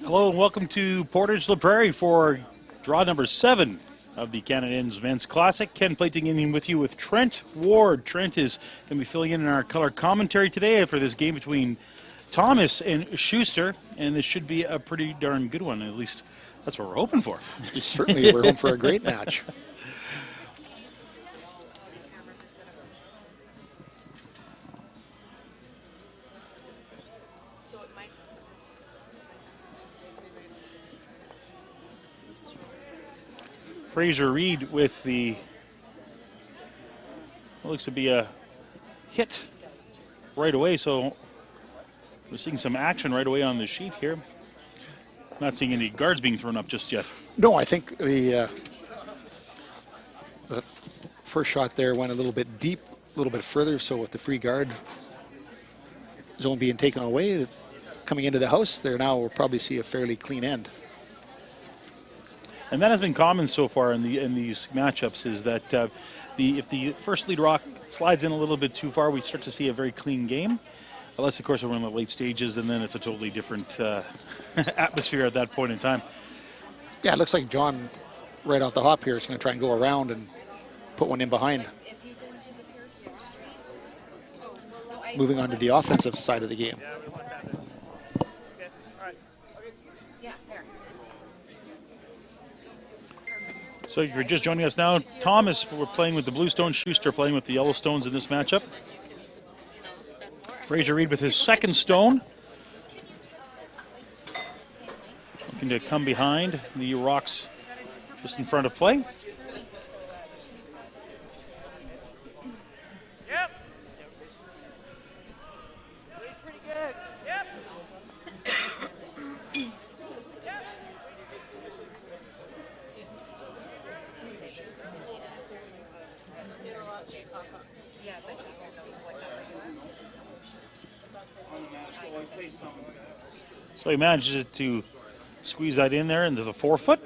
Hello and welcome to Portage La Prairie for draw number 7 of the Canad Men's Classic. Ken Plating in with you with Trent Ward. Trent is going to be filling in our color commentary today for this game between Thomas and Schuster, and this should be a pretty darn good one. At least that's what we're hoping for. Certainly, we're hoping for a great match. Fraser Reed with the, what looks to be a hit right away, so we're seeing some action right away on the sheet here. Not seeing any guards being thrown up just yet. No, I think the first shot there went a little bit deep, a little bit further, so with the free guard zone being taken away, coming into the house there now, we'll probably see a fairly clean end. And that has been common so far in these matchups, is that if the first lead rock slides in a little bit too far, we start to see a very clean game. Unless, of course, we're in the late stages, and then it's a totally different atmosphere at that point in time. Yeah, it looks like John, right off the hop here, is going to try and go around and put one in behind. Moving on to the offensive side of the game. So if you're just joining us now, Thomas, we're playing with the Bluestones, Schuster playing with the Yellowstones in this matchup. Fraser Reed with his second stone. Looking to come behind the rocks just in front of play. Yep. Pretty good. Yep. So he manages to squeeze that in there into the 4-foot.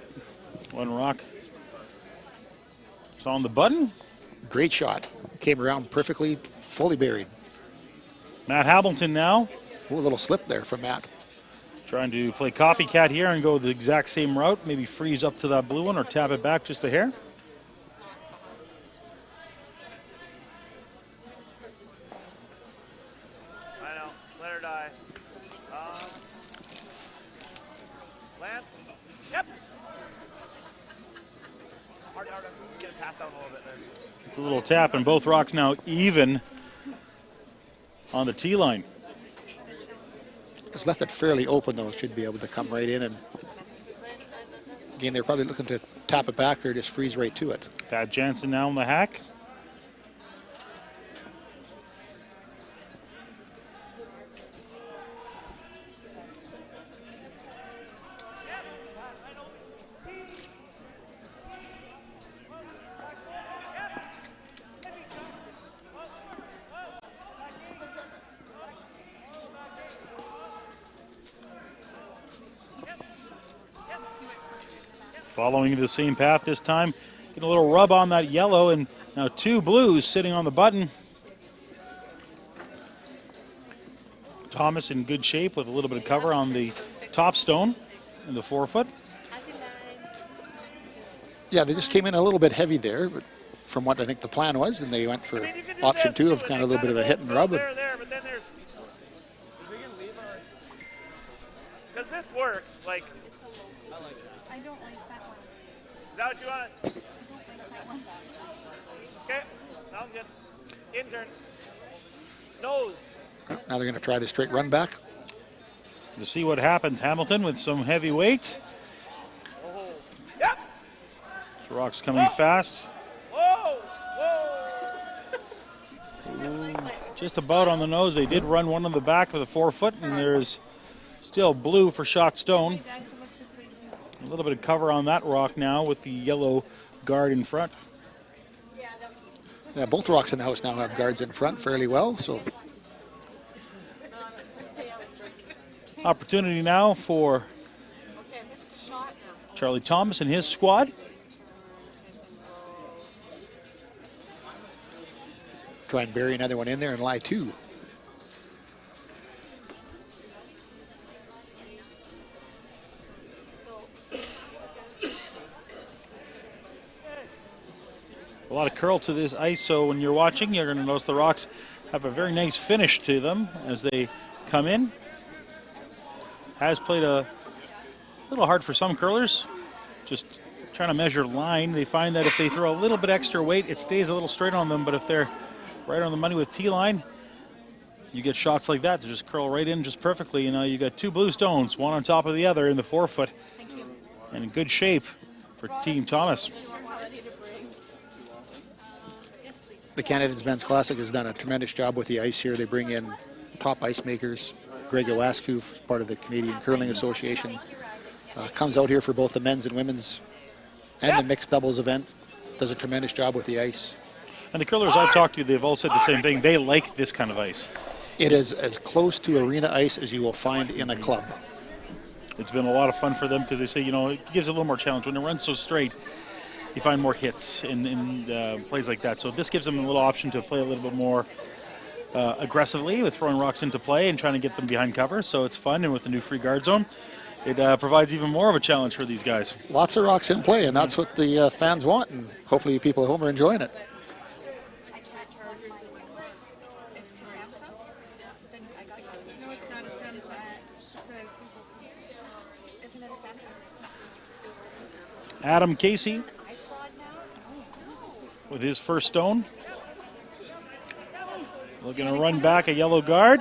One rock is on the button. Great shot. Came around perfectly, fully buried. Matt Hamilton now. Ooh, a little slip there from Matt. Trying to play copycat here and go the exact same route. Maybe freeze up to that blue one or tap it back just a hair. I know. Let her die. Lance. Yep. Hard. Get it passed out a little bit there. It's a little tap, and both rocks now even on the tee line. Just left it fairly open, though. Should be able to come right in. And again, they're probably looking to tap it back or just freeze right to it. Pat Jansen now on the hack. Following the same path this time. Getting a little rub on that yellow, and now two blues sitting on the button. Thomas in good shape with a little bit of cover on the top stone in the 4-foot. Yeah, they just came in a little bit heavy there, but from what I think the plan was, and they went for option 2 of kind of a little bit of a hit and rub. There, but then there's. Because this works, like. I don't like that one. Is that what you want? I don't like that one. Okay, sounds good. Intern. Nose. Now they're going to try the straight run back. To see what happens, Hamilton with some heavy weight. Oh. Yep. This rock's coming fast. Whoa. Ooh, just about on the nose. They did run one on the back with a 4-foot, and there's still blue for shot stone. A little bit of cover on that rock now with the yellow guard in front. Yeah, both rocks in the house now have guards in front fairly well, so Opportunity now for Charlie Thomas and his squad. try and bury another one in there and lie 2. curl to this ice, so when you're watching, you're going to notice the rocks have a very nice finish to them as they come in. Has played a little hard for some curlers, just trying to measure line. They find that if they throw a little bit extra weight, it stays a little straight on them, but if they're right on the money with T-line, you get shots like that to just curl right in just perfectly. You know, you got two blue stones, one on top of the other in the forefoot, and in good shape for Team Thomas. The Canadians Men's Classic has done a tremendous job with the ice here. They bring in top ice makers. Greg Owasku, part of the Canadian Curling Association, comes out here for both the men's and women's and the mixed doubles event. Does a tremendous job with the ice. And the curlers I've talked to, they've all said the same thing. They like this kind of ice. It is as close to arena ice as you will find in a club. It's been a lot of fun for them because they say, you know, it gives a little more challenge. When it runs so straight, you find more hits in plays like that. So this gives them a little option to play a little bit more aggressively with throwing rocks into play and trying to get them behind cover. So it's fun, and with the new free guard zone, it provides even more of a challenge for these guys. Lots of rocks in play, and that's what the fans want, and hopefully people at home are enjoying it. No, it's not a Samsung. Isn't it a Samsung? Adam Casey with his first stone. Looking to run back a yellow guard.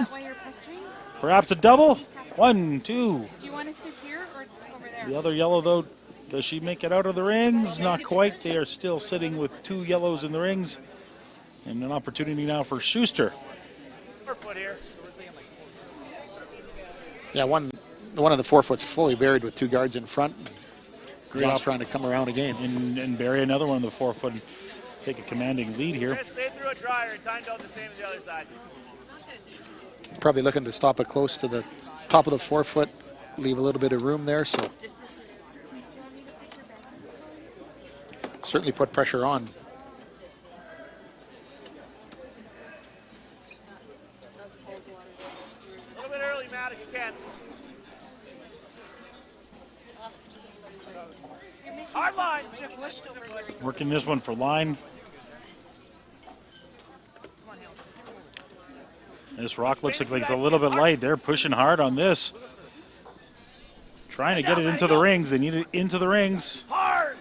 Perhaps a double. 1, 2. Do you want to sit here or over there? The other yellow, though, does she make it out of the rings? Not quite. They are still sitting with two yellows in the rings. And an opportunity now for Schuster. Yeah, one of the forefoot's fully buried with two guards in front. John's trying to come around again. And bury another one on the forefoot and take a commanding lead here. Stay through a dryer and timed out the same as the other side. Probably looking to stop it close to the top of the forefoot, leave a little bit of room there, so certainly put pressure on. A little bit early, Matt, if you can. Hard line. Working this one for line. This rock looks like it's a little bit light. They're pushing hard on this. Trying to get it into the rings. They need it into the rings. Hard.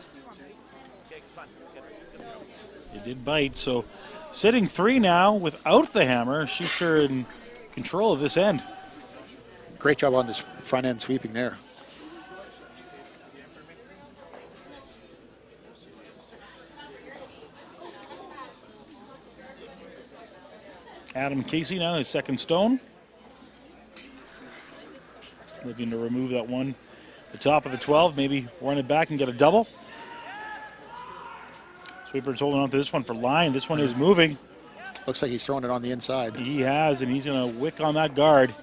It did bite, so sitting 3 now without the hammer. Schuster in control of this end. Great job on this front end sweeping there. Adam Casey now, his second stone. Looking to remove that one, the top of the 12, maybe run it back and get a double. Sweeper's holding on to this one for line. This one is moving. Looks like he's throwing it on the inside. He has, and he's going to wick on that guard.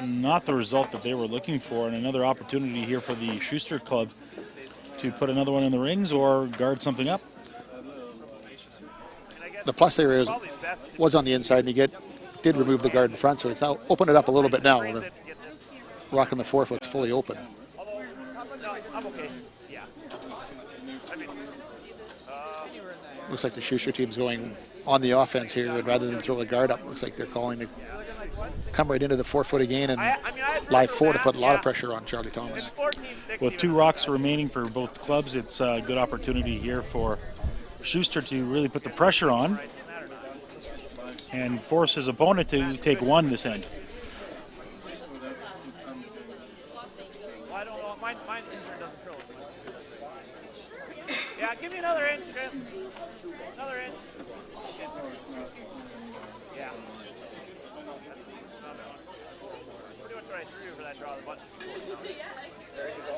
Not the result that they were looking for, and another opportunity here for the Schuster Club to put another one in the rings or guard something up. The plus there was on the inside, and he did remove the guard in front, so it's now opened it up a little bit now. The rock on the forefoot's fully open. I'm okay. Yeah. Looks like the Schuster team's going on the offense here, and rather than throw the guard up, looks like they're calling to come right into the forefoot again and live 4 to put a lot of pressure on Charlie Thomas. With 2 rocks remaining for both clubs, it's a good opportunity here for Schuster to really put the pressure on and force his opponent to take one this end. I don't know. Mine intern doesn't curl. Yeah, give me another inch, Chris. Another inch. Yeah. Pretty much what I threw for that draw of the bunch. There you go.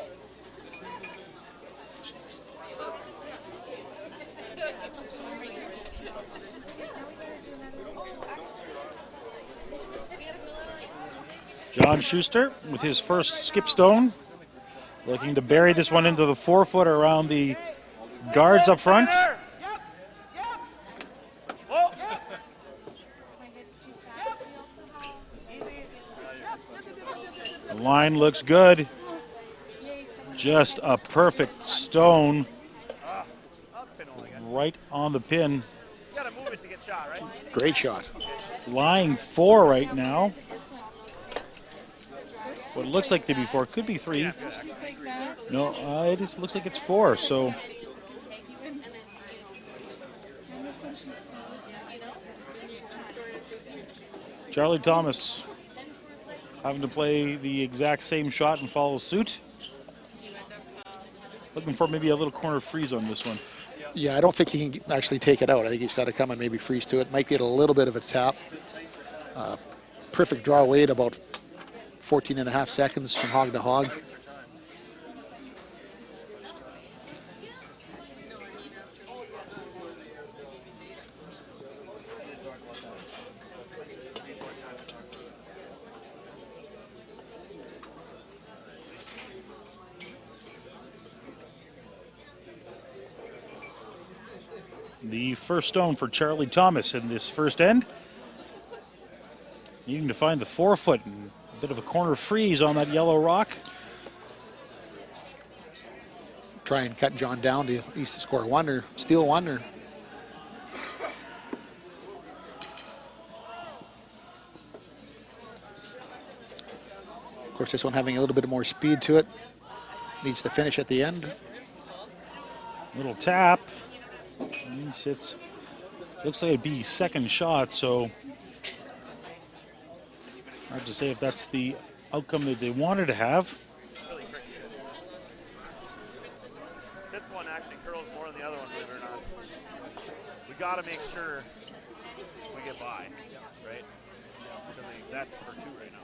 John Schuster with his first skip stone, looking to bury this one into the forefoot around the guards up front. The line looks good. Just a perfect stone. right on the pin. You gotta move it to get shot, right? Great shot. Lying 4 right now. What it looks like to be 4, could be 3. Just like that. No, it just looks like it's 4. So And this one, she's Charlie Thomas having to play the exact same shot and follow suit. Looking for maybe a little corner freeze on this one. Yeah, I don't think he can actually take it out. I think he's got to come and maybe freeze to it. Might get a little bit of a tap. Perfect draw weight, about 14 and a half seconds from hog to hog. The first stone for Charlie Thomas in this first end. Needing to find the 4-foot and a bit of a corner freeze on that yellow rock. Try and cut John down to at least score 1 or steal 1 or. Of course, this one having a little bit more speed to it. Needs to finish at the end. Little tap. And he sits. Looks like it'd be second shot, so hard to say if that's the outcome that they wanted to have. Really tricky. This one actually curls more than the other one, believe it or not. We gotta make sure we get by, right? Because that's for 2 right now.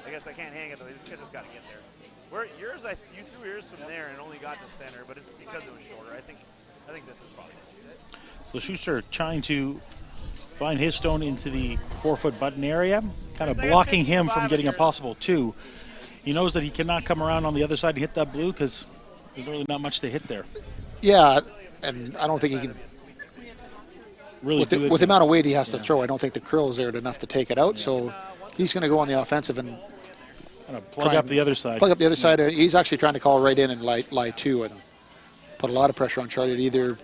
I guess I can't hang it though. I just gotta get there. Where yours, you threw yours from there and only got to center, but it's because it was shorter. I think this is probably. So Schuster trying to find his stone into the 4-foot button area, kind of blocking him from getting a possible 2. He knows that he cannot come around on the other side and hit that blue because there's really not much to hit there. Yeah, and I don't think he can. Really, With the amount of weight he has to throw, I don't think the curl is there enough to take it out. So he's going to go on the offensive and kind of plug up the other side. Plug up the other side. He's actually trying to call right in and lie 2 and put a lot of pressure on Charlie to either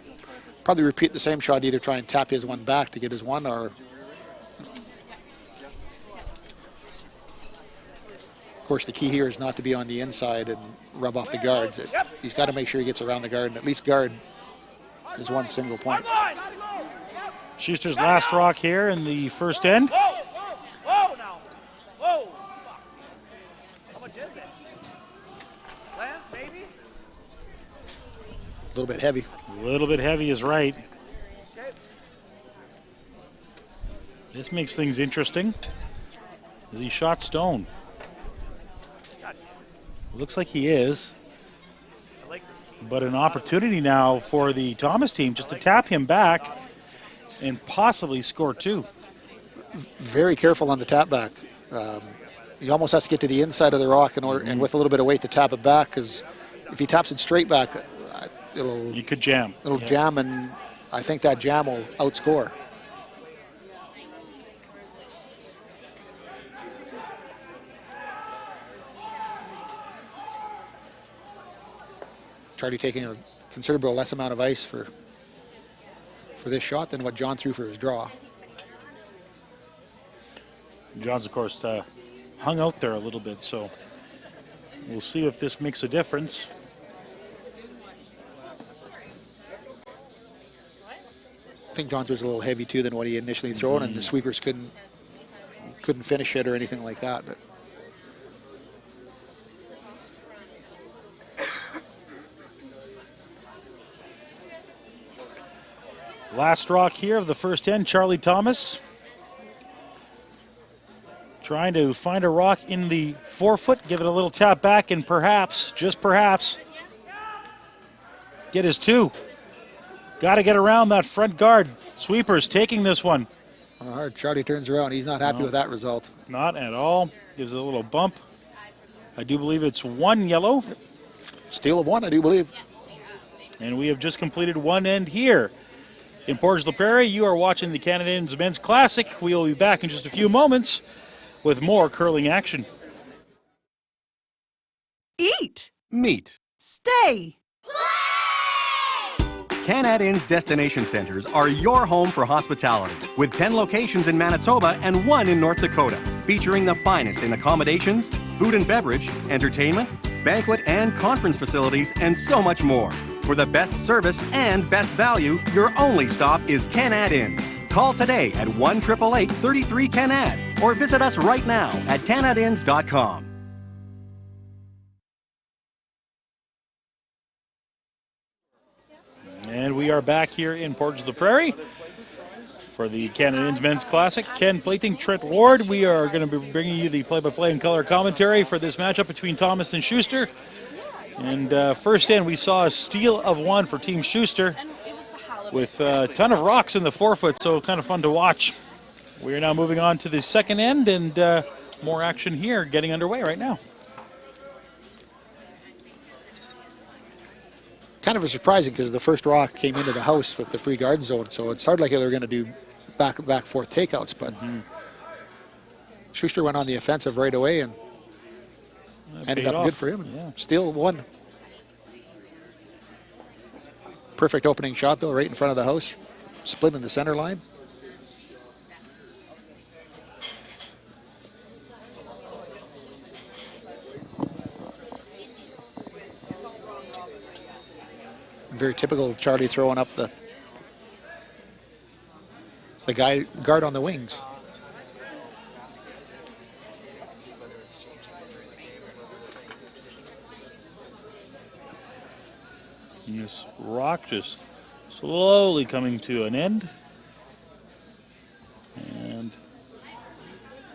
probably repeat the same shot, either try and tap his 1 back to get his 1 or. Of course, the key here is not to be on the inside and rub off the guards. He's got to make sure he gets around the guard and at least guard his 1 single point. Schuster's last rock here in the first end. Whoa now. Whoa. How much is it? Lance, maybe? A little bit heavy. A little bit heavy is right. This makes things interesting. Is he shot stone? Looks like he is. But an opportunity now for the Thomas team just to tap him back and possibly score 2. Very careful on the tap back. He almost has to get to the inside of the rock and with a little bit of weight to tap it back, because if he taps it straight back, you could jam. It'll jam, and I think that jam will outscore. Charlie taking a considerable less amount of ice for this shot than what John threw for his draw. John's, of course, hung out there a little bit, so we'll see if this makes a difference. I think John's was a little heavy too than what he initially thrown, and the sweepers couldn't finish it or anything like that. But last rock here of the first end, Charlie Thomas. Trying to find a rock in the 4-foot, give it a little tap back, and perhaps, just perhaps, get his 2. Got to get around that front guard. Sweepers taking this one. Charlie turns around. He's not happy with that result. Not at all. Gives it a little bump. I do believe it's 1 yellow. Steal of 1, I do believe. And we have just completed 1 end here. In Portage La Prairie, you are watching the Canadians Men's Classic. We will be back in just a few moments with more curling action. Eat. Meat. Stay. Canad Inn's destination centers are your home for hospitality, with 10 locations in Manitoba and 1 in North Dakota, featuring the finest in accommodations, food and beverage, entertainment, banquet and conference facilities, and so much more. For the best service and best value, your only stop is Canad Inns. Call today at 1-888-33-CANAD or visit us right now at canadinns.com. And we are back here in Portage la Prairie for the Canad Inns Men's Classic. Ken Plating, Trent Ward. We are going to be bringing you the play-by-play and color commentary for this matchup between Thomas and Schuster. And first in, we saw a steal of one for Team Schuster with a ton of rocks in the forefoot, so kind of fun to watch. We are now moving on to the second end, and more action here getting underway right now. Kind of surprising because the first rock came into the house with the free guard zone, so it started like they were going to do back forth takeouts, but Schuster went on the offensive right away and ended up good for him. Yeah. Still won. Perfect opening shot though, right in front of the house, split in the center line. Very typical of Charlie throwing up the guard on the wings. And this rock just slowly coming to an end. And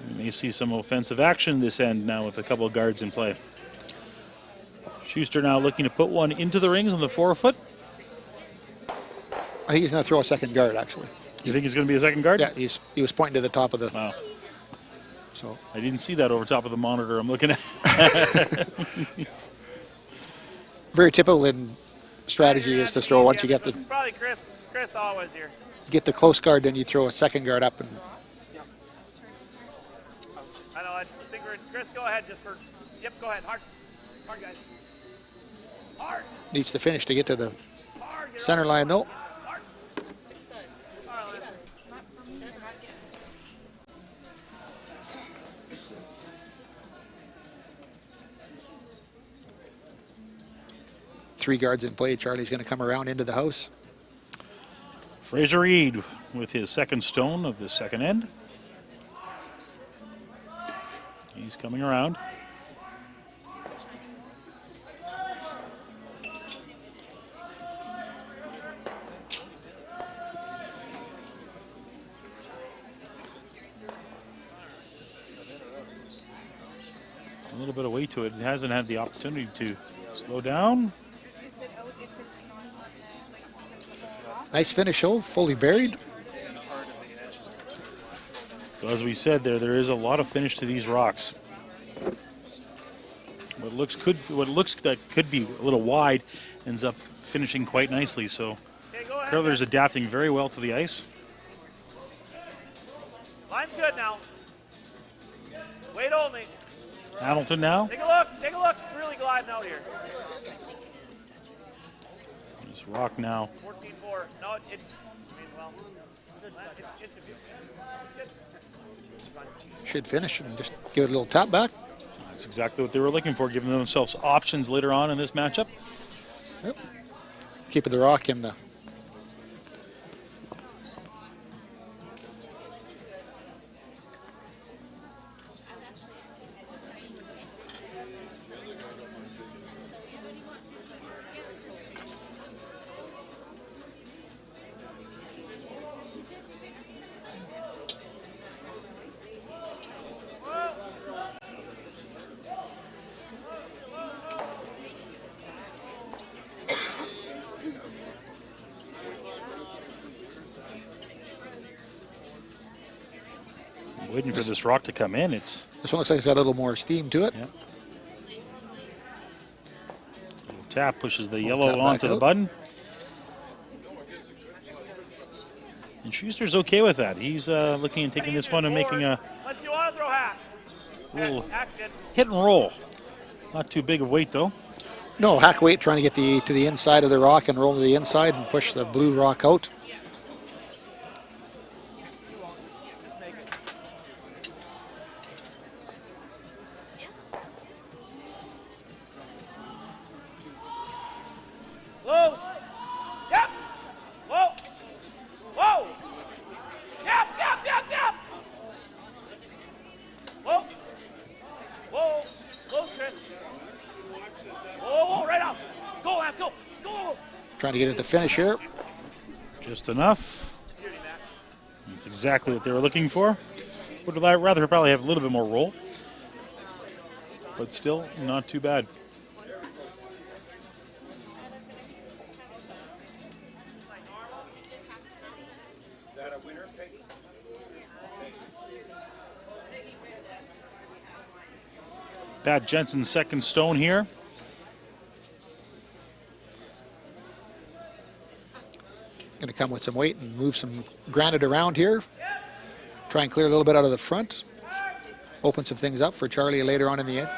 we may see some offensive action this end now with a couple of guards in play. Schuster now looking to put one into the rings on the forefoot. I think he's going to throw a second guard, actually. You think he's going to be a second guard? Yeah, he was pointing to the top of the... Wow. So I didn't see that over top of the monitor I'm looking at. very typical in strategy is to throw once you get the... Probably Chris always here. Get the close guard, then you throw a second guard up. And I know, I think Chris, go ahead just for... Yep, go ahead. Hard guys. Hard. needs to finish to get to the center line, though. 3 guards in play. Charlie's going to come around into the house. Fraser Reed with his second stone of the second end. He's coming around. A little bit of weight to it. It hasn't had the opportunity to slow down. Nice finish, though, fully buried. So as we said, there is a lot of finish to these rocks. What looks that could be a little wide ends up finishing quite nicely. So curler's adapting very well to the ice. Line's good now. Wait only. Hamilton now. Take a look. It's really gliding out here. This rock now. 14-4. No, Should finish and just give it a little tap back. That's exactly what they were looking for, giving themselves options later on in this matchup. Yep. Keeping the rock in the... Waiting for this rock to come in. This one looks like it's got a little more steam to it. Yep. Little tap pushes the yellow onto the button. And Schuster's okay with that. He's looking and taking this one and making a little hit and roll. Not too big of weight, though. No, hack weight, trying to get to the inside of the rock and roll to the inside and push the blue rock out. Whoa! Yep! Whoa! Whoa! Yep, yep, yep, yep! Whoa! Whoa! Close, Chris. Whoa, whoa, right off. Go, Lance, go. Go! Trying to get it to finish here. Just enough. That's exactly what they were looking for. Would rather probably have a little bit more roll, but still not too bad. Pat Jensen's second stone here. Going to come with some weight and move some granite around here. Try and clear a little bit out of the front. Open some things up for Charlie later on in the end.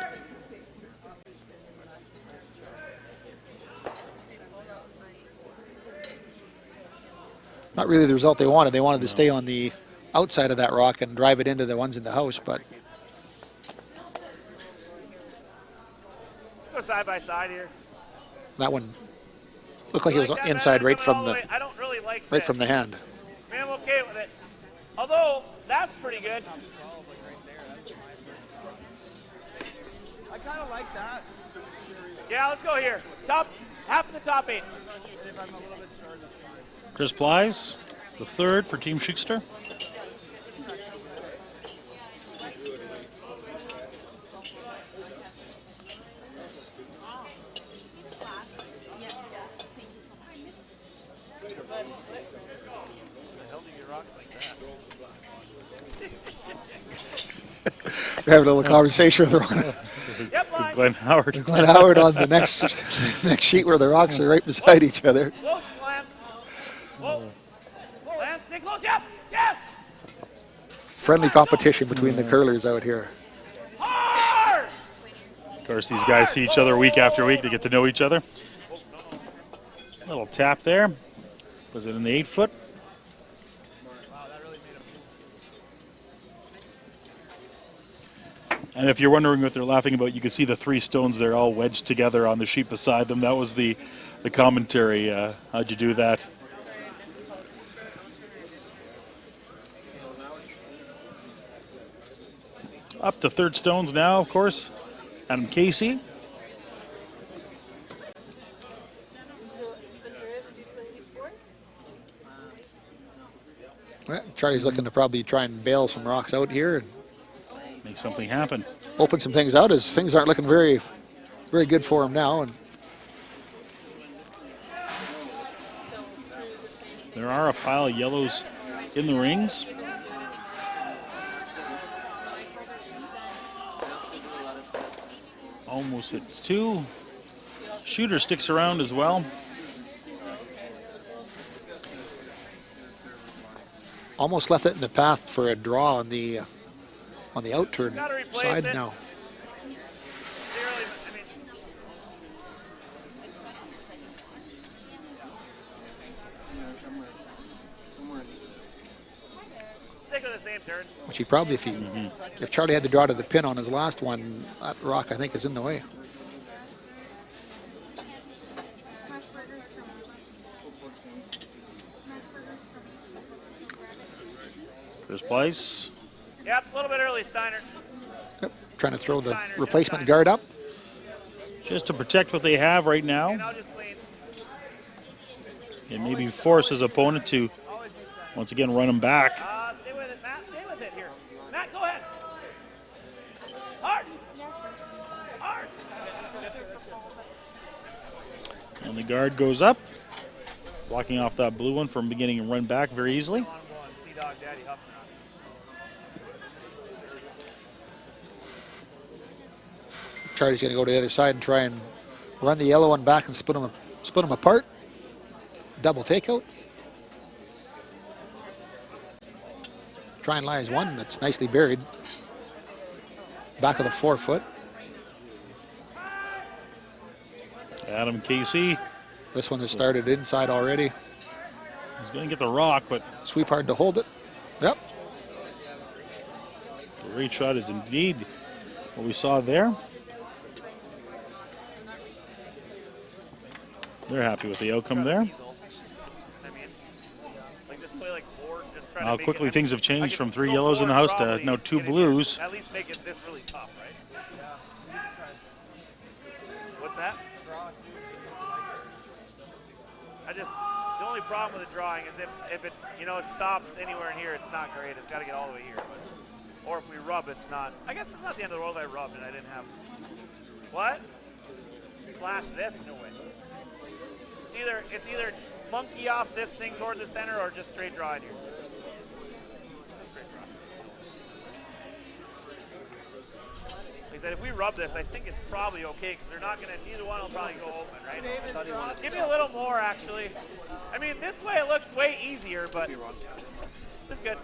Not really the result they wanted. They wanted to stay on the outside of that rock and drive it into the ones in the house, but Go side by side here. that one looked like it was inside right from the I don't really like right from the hand. I mean, I'm okay with it. Although, that's pretty good. I kind of like that. Yeah, let's go here. Top, half of the top 8. If I'm a little bit short, that's fine. Chris Plies, the third for Team Schickster. We're having a little conversation with Yep, line. Glenn Howard. Glenn Howard on the next sheet where the rocks are right beside each other. Close, Lance. Whoa. Lance, stay close. Yep. Yes. Friendly competition between the curlers out here. Hard. Of course, these guys see each other week after week. They get to know each other. Little tap there. Was it in the 8-foot? And if you're wondering what they're laughing about, you can see the 3 stones there all wedged together on the sheet beside them. That was the commentary. How'd you do that? Up to third stones now, of course. Adam Casey. Well, Charlie's looking to probably try and bail some rocks out here and Make something happen. open some things out as things aren't looking very, very good for him now. And There are a pile of yellows in the rings. Almost hits 2. Shooter sticks around as well. almost left it in the path for a draw on the outturn side now. Which he probably, if Charlie had to draw to the pin on his last one, that rock I think is in the way. First place. Yep, a little bit early, Steiner. Yep, trying to throw the replacement guard up. Just to protect what they have right now. And maybe force his opponent to once again run him back. Stay with it, Matt. Stay with it here. Matt, go ahead. Hard. Hard. And the guard goes up, blocking off that blue one from beginning to run back very easily. Charlie's going to go to the other side and try and run the yellow one back and split them apart. Double takeout. Try and lies one that's nicely buried. Back of the 4 foot. Adam Casey This one has started inside already. is going to get the rock, but Sweep hard to hold it. Yep. the great shot is indeed what we saw there. They're happy with the outcome there. I mean, like just play like four, just try to How make quickly it, things have I changed could from 3 go yellows in the four house to probably now 2 get it blues. At least make it this really tough, right? What's that? The only problem with the drawing is if it, you know, it stops anywhere in here, it's not great. It's got to get all the way here. But, or if we rub, it's not. I guess it's not the end of the world if I rubbed and I didn't have. What? Slash this? No way. It's either monkey off this thing toward the center or just straight draw in here. Straight draw. Like I said, if we rub this, I think it's probably okay because they're not gonna. Neither one will probably go open, right? Give me a little more, actually. I mean, this way it looks way easier, but this is good.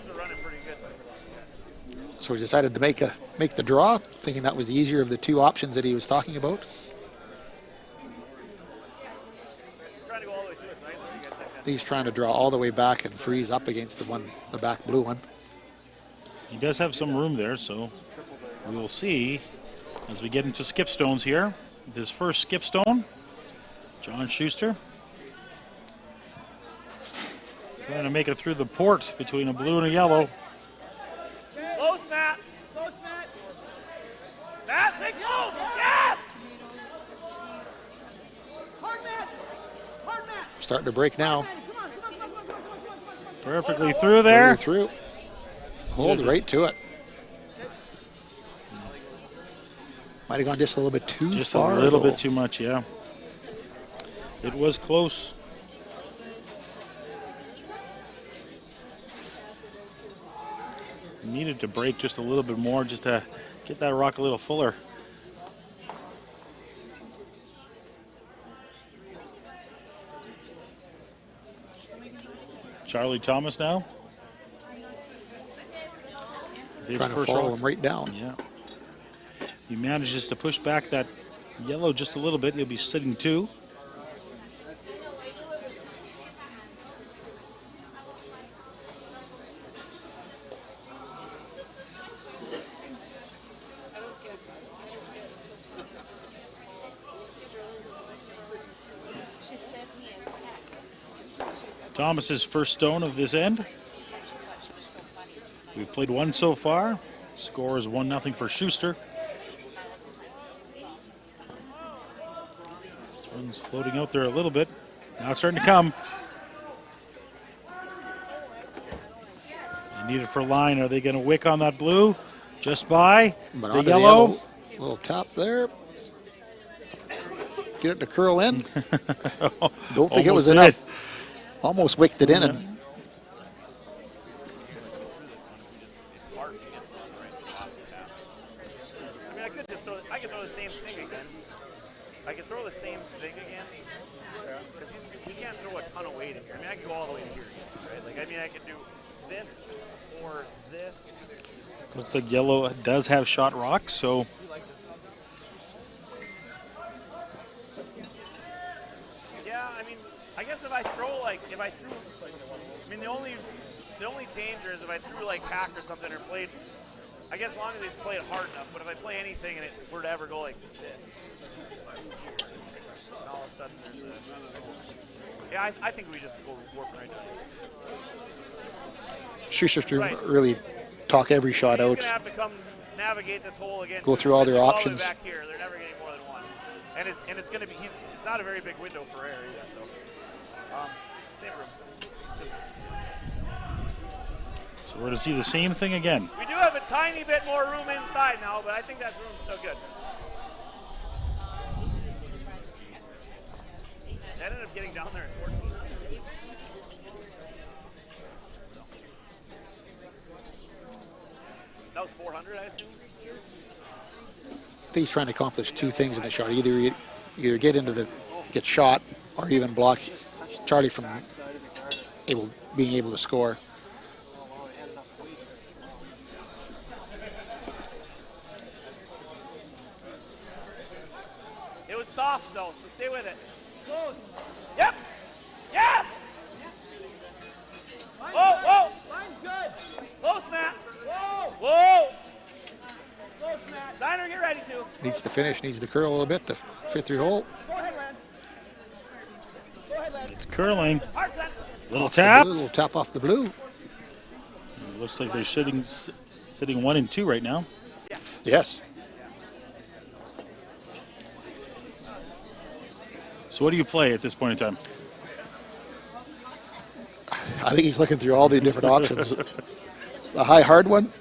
They're running pretty good. So he decided to make the draw, thinking that was the easier of the two options that he was talking about. Trying to go all the way to it, right? He's trying to draw all the way back and freeze up against the back blue one. He does have some room there, so we will see as we get into skip stones here. His first skip stone, John Schuster. Trying to make it through the port between a blue and a yellow. Close, Matt. Close, Matt. Matt, say close. Yes! Hard Matt! Hard Matt! Starting to break now. Perfectly through there. Through. Hold right to it. Might have gone just a little bit too Just far. a little bit too much, yeah. It was close. Needed to break just a little bit more just to get that rock a little fuller. Charlie Thomas now. His Trying to first follow rock. him right down. Yeah. He manages to push back that yellow just a little bit. He'll be sitting 2. She sent me a text. Thomas's first stone of this end. We've played one so far. Score is 1-0 for Schuster. This one's floating out there a little bit. Now it's starting to come. They need it for line. Are they going to wick on that blue? Just by But the onto yellow. Little tap there. Get it to curl in. Don't think it was Almost enough. Almost wicked it in. And It's hard to get the right spot to tap. I mean, I could throw the same thing again. I could throw the same thing again. Because he can't throw a ton of weight in here. I mean, I could go all the way to here, right? Like, I mean, I could do this or this. Looks like yellow does have shot rock, so Yeah, I mean, I guess if I threw, I mean, the only danger is if I threw like hack or something or played, I guess as long as they play it hard enough, but if I play anything and it were to ever go like this, and all of a sudden there's a, yeah, I think we just go warp right down. Schuster Right. really talk every shot He's out. gonna have to come navigate this hole again. Go through all their Especially options. All the way back here, they're never getting more than one, and it's gonna be. It's not a very big window for air either. So, same room. so we're going to see the same thing again. We do have a tiny bit more room inside now, but I think that room's still good. That ended up getting down there in 14. That was 400, I assume? I think he's trying to accomplish two things in the shot. Either get shot or even block Charlie from being able to score. soft though, so stay with it. Close. Yep. Yes! Whoa, whoa! Line's good. Close, Matt. Whoa! Whoa! Close, Matt. Steiner, get ready to. Needs to finish, needs to curl a little bit to fit through hole. Go ahead, Lance. Go ahead, Lance. It's curling. Hard set. Little Off the tap. blue, little tap off the blue. It looks like they're sitting 1 and 2 right now. Yes. So what do you play at this point in time? I think he's looking through all the different options. The high hard one.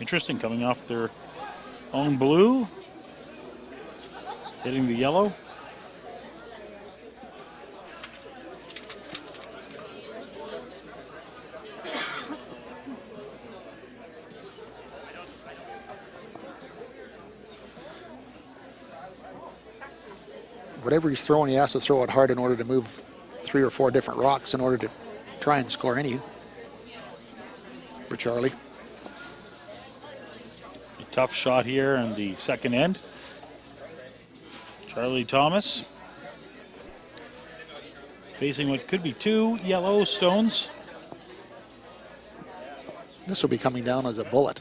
Interesting, coming off their own blue, hitting the yellow. Whatever he's throwing, he has to throw it hard in order to move 3 or 4 different rocks in order to try and score any for Charlie. A tough shot here on the second end. Charlie Thomas facing what could be 2 yellow stones. This will be coming down as a bullet.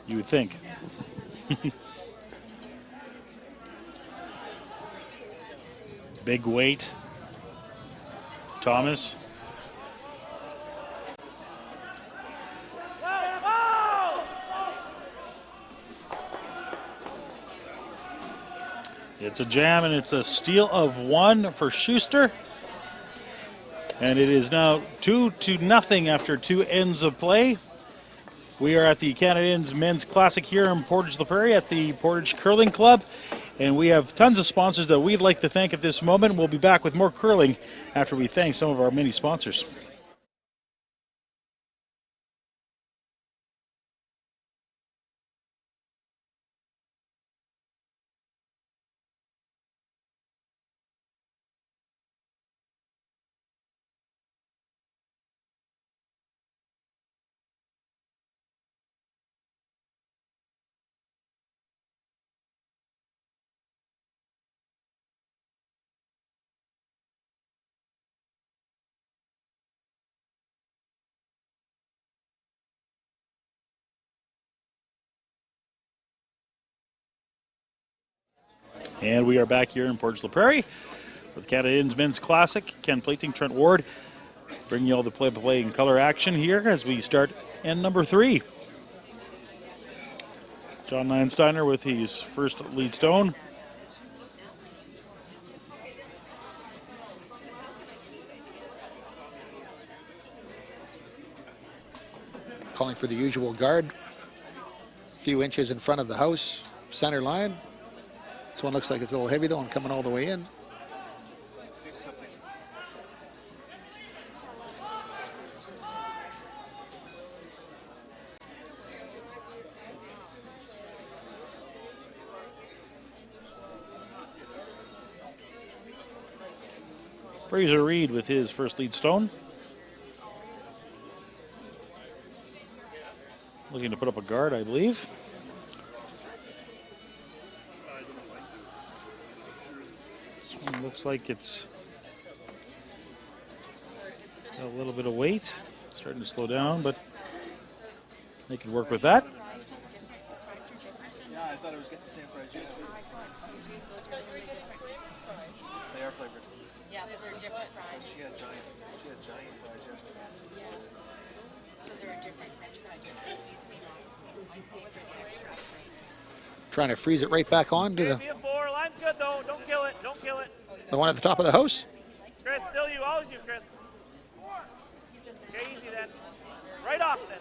You would think. Big weight. Thomas. It's a jam, and it's a steal of 1 for Schuster. And it is now 2-0 after 2 ends of play. We are at the Canadians Men's Classic here in Portage La Prairie at the Portage Curling Club. And we have tons of sponsors that we'd like to thank at this moment. We'll be back with more curling after we thank some of our many sponsors. And we are back here in Portage La Prairie with Canadians Men's Classic. Ken Plating, Trent Ward, bringing you all the play-by-play and color action here as we start end number 3. John Landsteiner with his first lead stone. Calling for the usual guard. A few inches in front of the house, center line. This one looks like it's a little heavy though and coming all the way in. Fraser Reed with his first lead stone. Looking to put up a guard, I believe. This one looks like it's got a little bit of weight. Starting to slow down, but they can work with that. Yeah, I thought it was getting the same fries. They are flavored. Yeah, but they're different fries. She had giant fries yesterday. Yeah. So they're a different French fry, just the seasoning on. I pay for the extra. Trying to freeze it right back on to Be a 4. Line's good though. Don't kill it. Don't kill it. the one at the top of the house. Chris, still you. Always you, Chris. Okay, easy then. Right off then.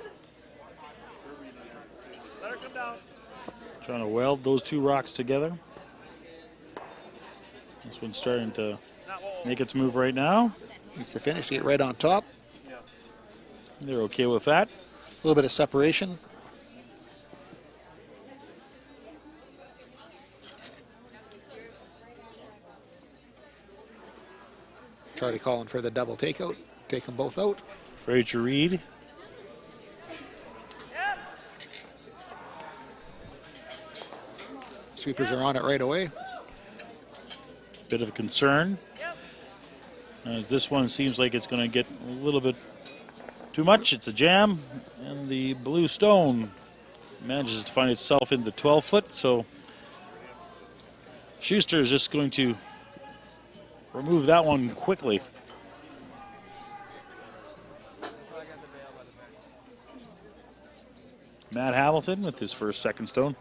down. Trying to weld those two rocks together. This one's starting to make its move right now. Needs to finish to get right on top. They're okay with that. A little bit of separation. Charlie calling for the double takeout. Take them both out. Fraser Reed. Sweepers are on it right away. Bit of a concern, as this one seems like it's going to get a little bit too much. It's a jam, and the blue stone manages to find itself in the 12-foot. So Schuster is just going to remove that one quickly. Matt Hamilton with his first second stone.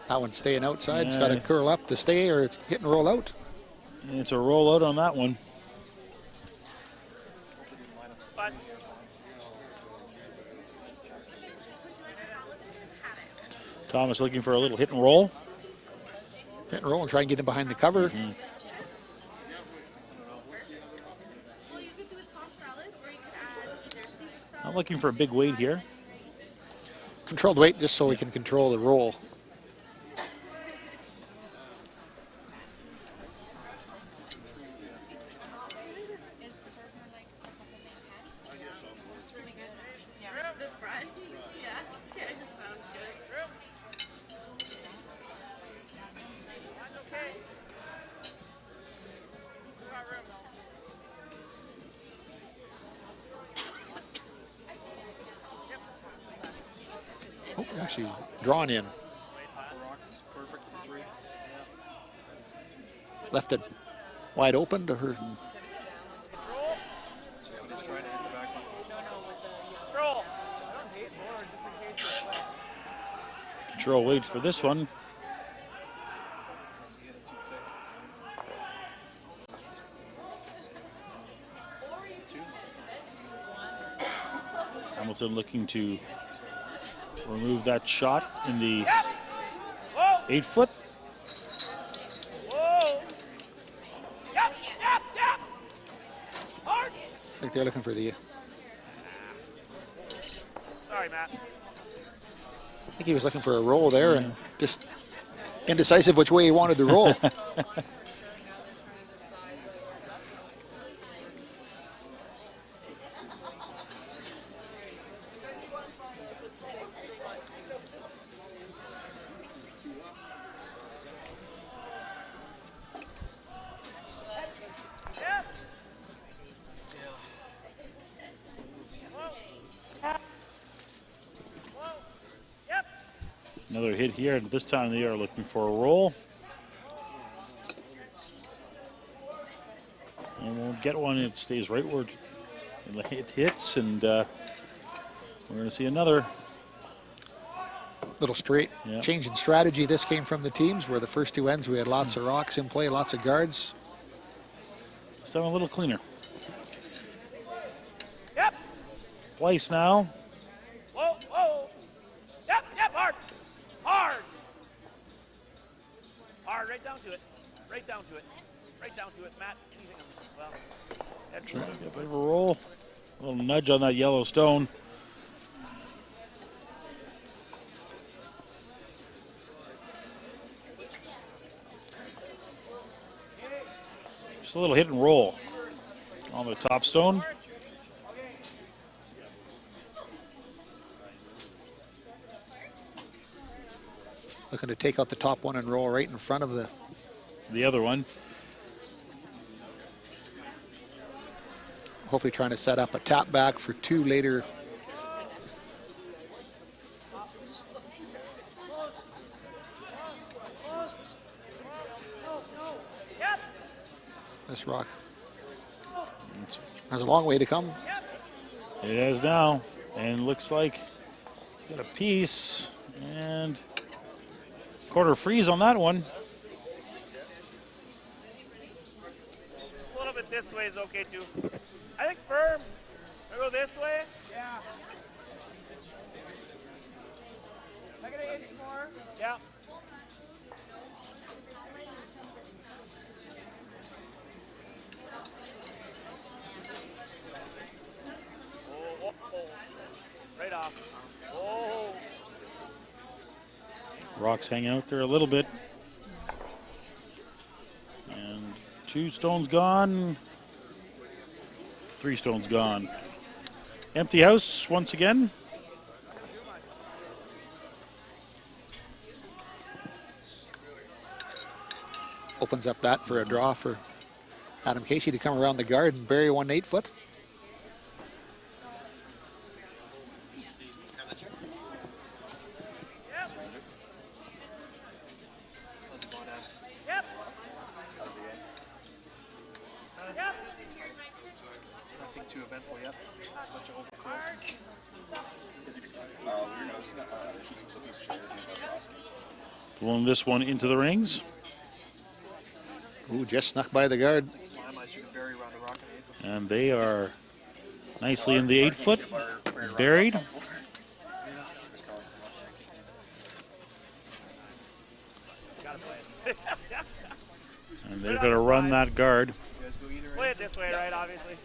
That one's staying outside. It's got to curl up to stay, or it's hit and roll out. And it's a rollout on that one. Thomas looking for a little hit and roll. Hit and roll and try and get him behind the cover. Mm-hmm. Well, you could do a tossed salad, or you could add either Caesar salad. I'm looking for a big weight here. Controlled weight just so we can control the roll. Is the burger like a main head? It's really good. Yeah. The fries? Yeah. Yeah, it just sounds good. Oh, actually drawn in. Perfect for 3. Left it wide open to her. Just trying to hit the back one. Control. Control weight for this one. He hit it 250. Hamilton looking to remove that shot in the 8-foot. Whoa. Yep. Hard. I think they're looking for the. Sorry, Matt. I think he was looking for a roll there and just indecisive which way he wanted to roll. Another hit here, and this time they are looking for a roll. And we'll get one. It stays right where it hits, and we're going to see another. Little straight Yeah. change in strategy. This came from the teams where the first two ends we had lots of rocks in play, lots of guards. This time a little cleaner. Yep. Twice now. Whoa. Yep. Hard. Hard. Right down to it. Right down to it, Matt. Anything. Well, that's Trying to get a bit of a roll. A little nudge on that yellow stone. Just a little hit and roll on the top stone. Looking to take out the top one and roll right in front of The other one. hopefully trying to set up a tap back for two later. This rock has a long way to come. It has now, and looks like got a piece and quarter freeze on that one. way is okay too. I think firm. I go this way. Yeah. I get an inch more. Yeah. Oh. Right off. Oh. Rock's hanging out there a little bit. And 2 stones gone. 3 stones gone. Empty house once again. Opens up that for a draw for Adam Casey to come around the guard and bury one 8-foot. Yep. Yep. Nothing too eventful yet. Bunch of overclocks. Pulling this one into the rings. Ooh, just snuck by the guard. And they are nicely in the 8-foot. Buried. And they're going to run that guard. Play it this way, right? Obviously.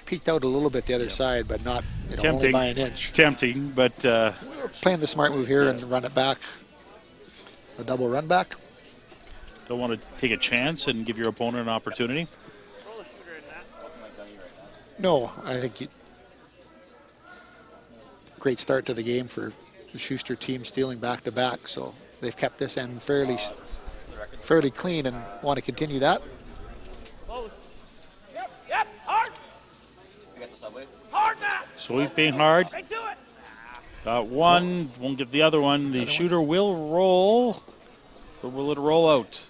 Peeked out a little bit the other side, but not only Tempting. by an inch. It's tempting, but Playing the smart move here and run it back. A double run back. don't want to take a chance and give your opponent an opportunity. Roll the shooter in that. No, I think great start to the game for the Schuster team, stealing back to back. So they've kept this end fairly clean and want to continue that. Close. Yep. Hard. Hard now. Sweeping hard. Right to it. Got one. Won't get the other one. The shooter will roll. Or will it roll out?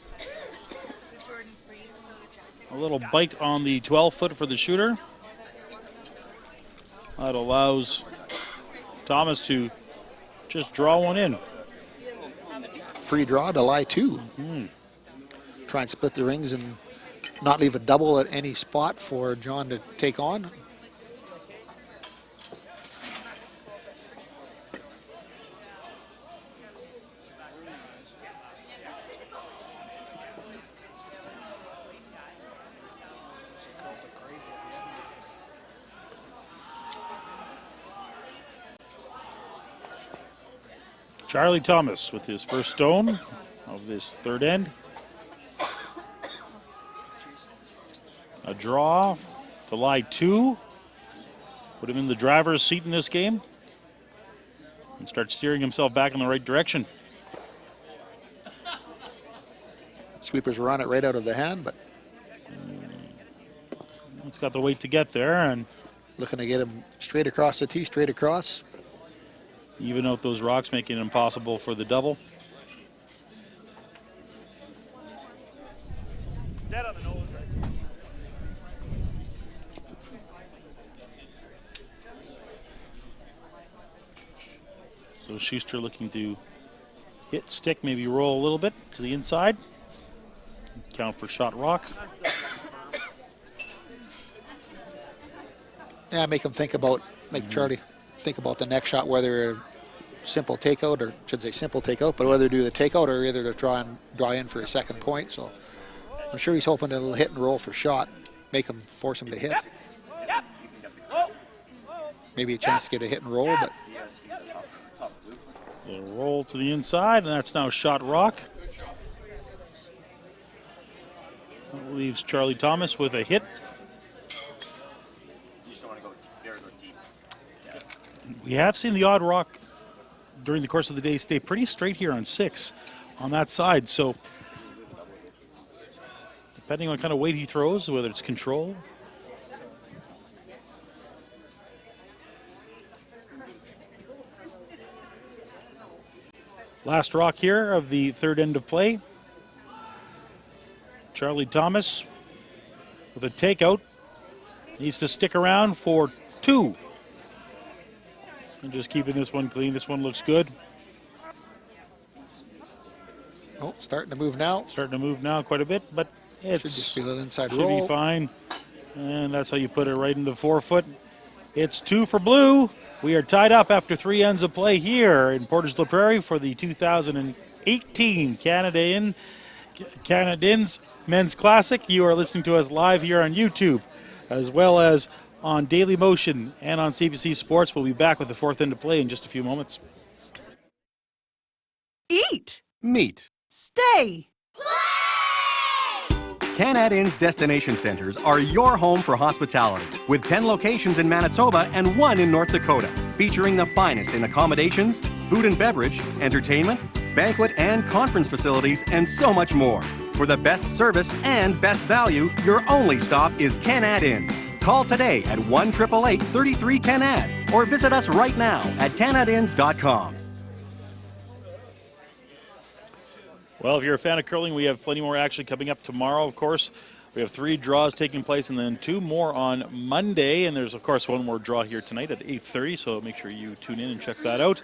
A little bite on the 12-foot for the shooter. That allows Thomas to just draw one in. Free draw to lie 2. Try and split the rings and not leave a double at any spot for John to take on. Charlie Thomas with his first stone of this third end. A draw to lie 2. Put him in the driver's seat in this game. And start steering himself back in the right direction. Sweepers run it right out of the hand, but It's got the weight to get there and looking to get him straight across the tee, straight across. even out those rocks, making it impossible for the double. Dead on the nose, right? So Schuster looking to hit stick, maybe roll a little bit to the inside. Count for shot rock. Yeah, make Charlie think about the next shot, whether simple takeout, or should say simple takeout, but whether to do the takeout or either to draw in for a second point. So I'm sure he's hoping it'll hit and roll for shot, force him to hit. Yep. Whoa. Maybe a chance to get a hit and roll, but A roll to the inside, and that's now shot rock. That leaves Charlie Thomas with a hit. We have seen the odd rock during the course of the day stay pretty straight here on 6 on that side. So depending on what kind of weight he throws, whether it's control. Last rock here of the third end of play. Charlie Thomas with a takeout. Needs to stick around for 2. And just keeping this one clean. This one looks good. starting to move now. Starting to move now quite a bit, but Should just be a little inside should roll. be fine. And that's how you put it right in the forefoot. It's 2 for blue. We are tied up after 3 ends of play here in Portage La Prairie for the 2018 Canadiens Men's Classic. You are listening to us live here on YouTube, as well as on Daily Motion and on CBC Sports. We'll be back with the 4th end of play in just a few moments. Eat. Meet. Stay. Canad Inn's destination centers are your home for hospitality, with 10 locations in Manitoba and 1 in North Dakota, featuring the finest in accommodations, food and beverage, entertainment, banquet and conference facilities, and so much more. For the best service and best value, your only stop is Canad Inns. Call today at 1-888-33-CANAD or visit us right now at canadinns.com. Well, if you're a fan of curling, we have plenty more action coming up tomorrow, of course. We have 3 draws taking place and then 2 more on Monday. And there's, of course, 1 more draw here tonight at 8:30, so make sure you tune in and check that out.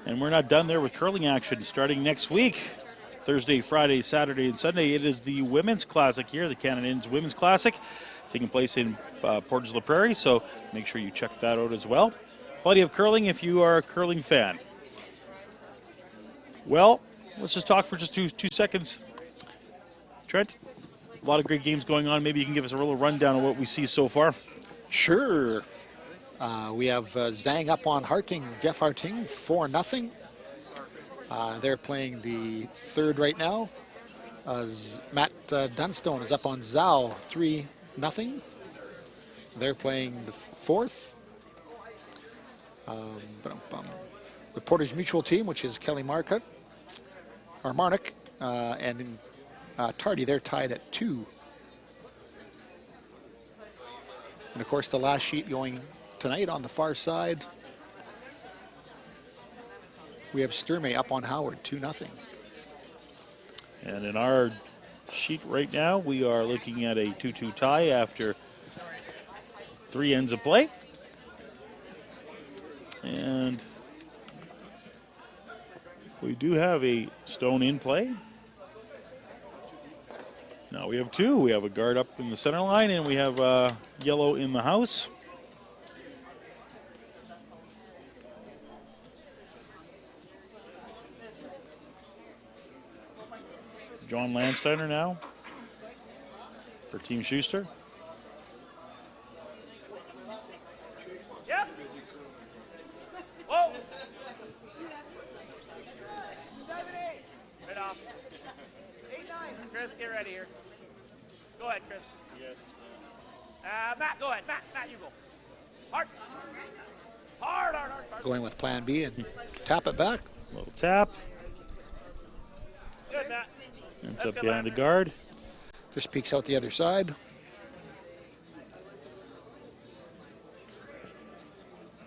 And we're not done there with curling action. Starting next week, Thursday, Friday, Saturday, and Sunday, it is the Women's Classic here, the Canadiens Women's Classic, taking place in Portage La Prairie, so make sure you check that out as well. Plenty of curling if you are a curling fan. Well, let's just talk for just two seconds. Trent, a lot of great games going on. Maybe you can give us a little rundown of what we see so far. Sure. We have Zhang up on Harting, Jeff Harting, 4-0. They're playing the 3rd right now. Matt Dunstone is up on Zhao, 3-0. They're playing the 4th. The Portage Mutual team, which is Kelly Marnick, and Tardy, they're tied at 2. And of course, the last sheet going tonight on the far side, we have Sturmey up on Howard, 2-0. And in our sheet right now, we are looking at a 2-2 tie after 3 ends of play. And we do have a stone in play. Now we have 2. We have a guard up in the center line, and we have yellow in the house. John Landsteiner now for Team Schuster. Yep. Whoa. 7-8. Right off. 8-9. Chris, get ready here. Go ahead, Chris. Yes. Matt, go ahead. Matt, you go. Hard. Hard. Going with plan B and tap it back. Little tap. Good, Matt. Ends up behind the guard. Just peeks out the other side.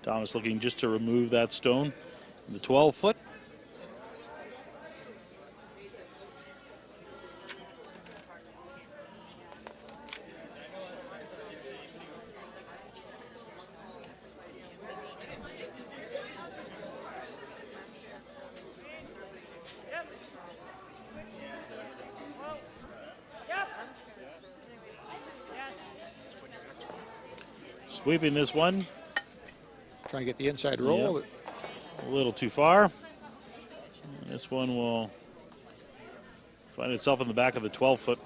Thomas looking just to remove that stone in the 12-foot. Sweeping this one. Trying to get the inside roll. Yep. A little too far. And this one will find itself in the back of the 12-foot.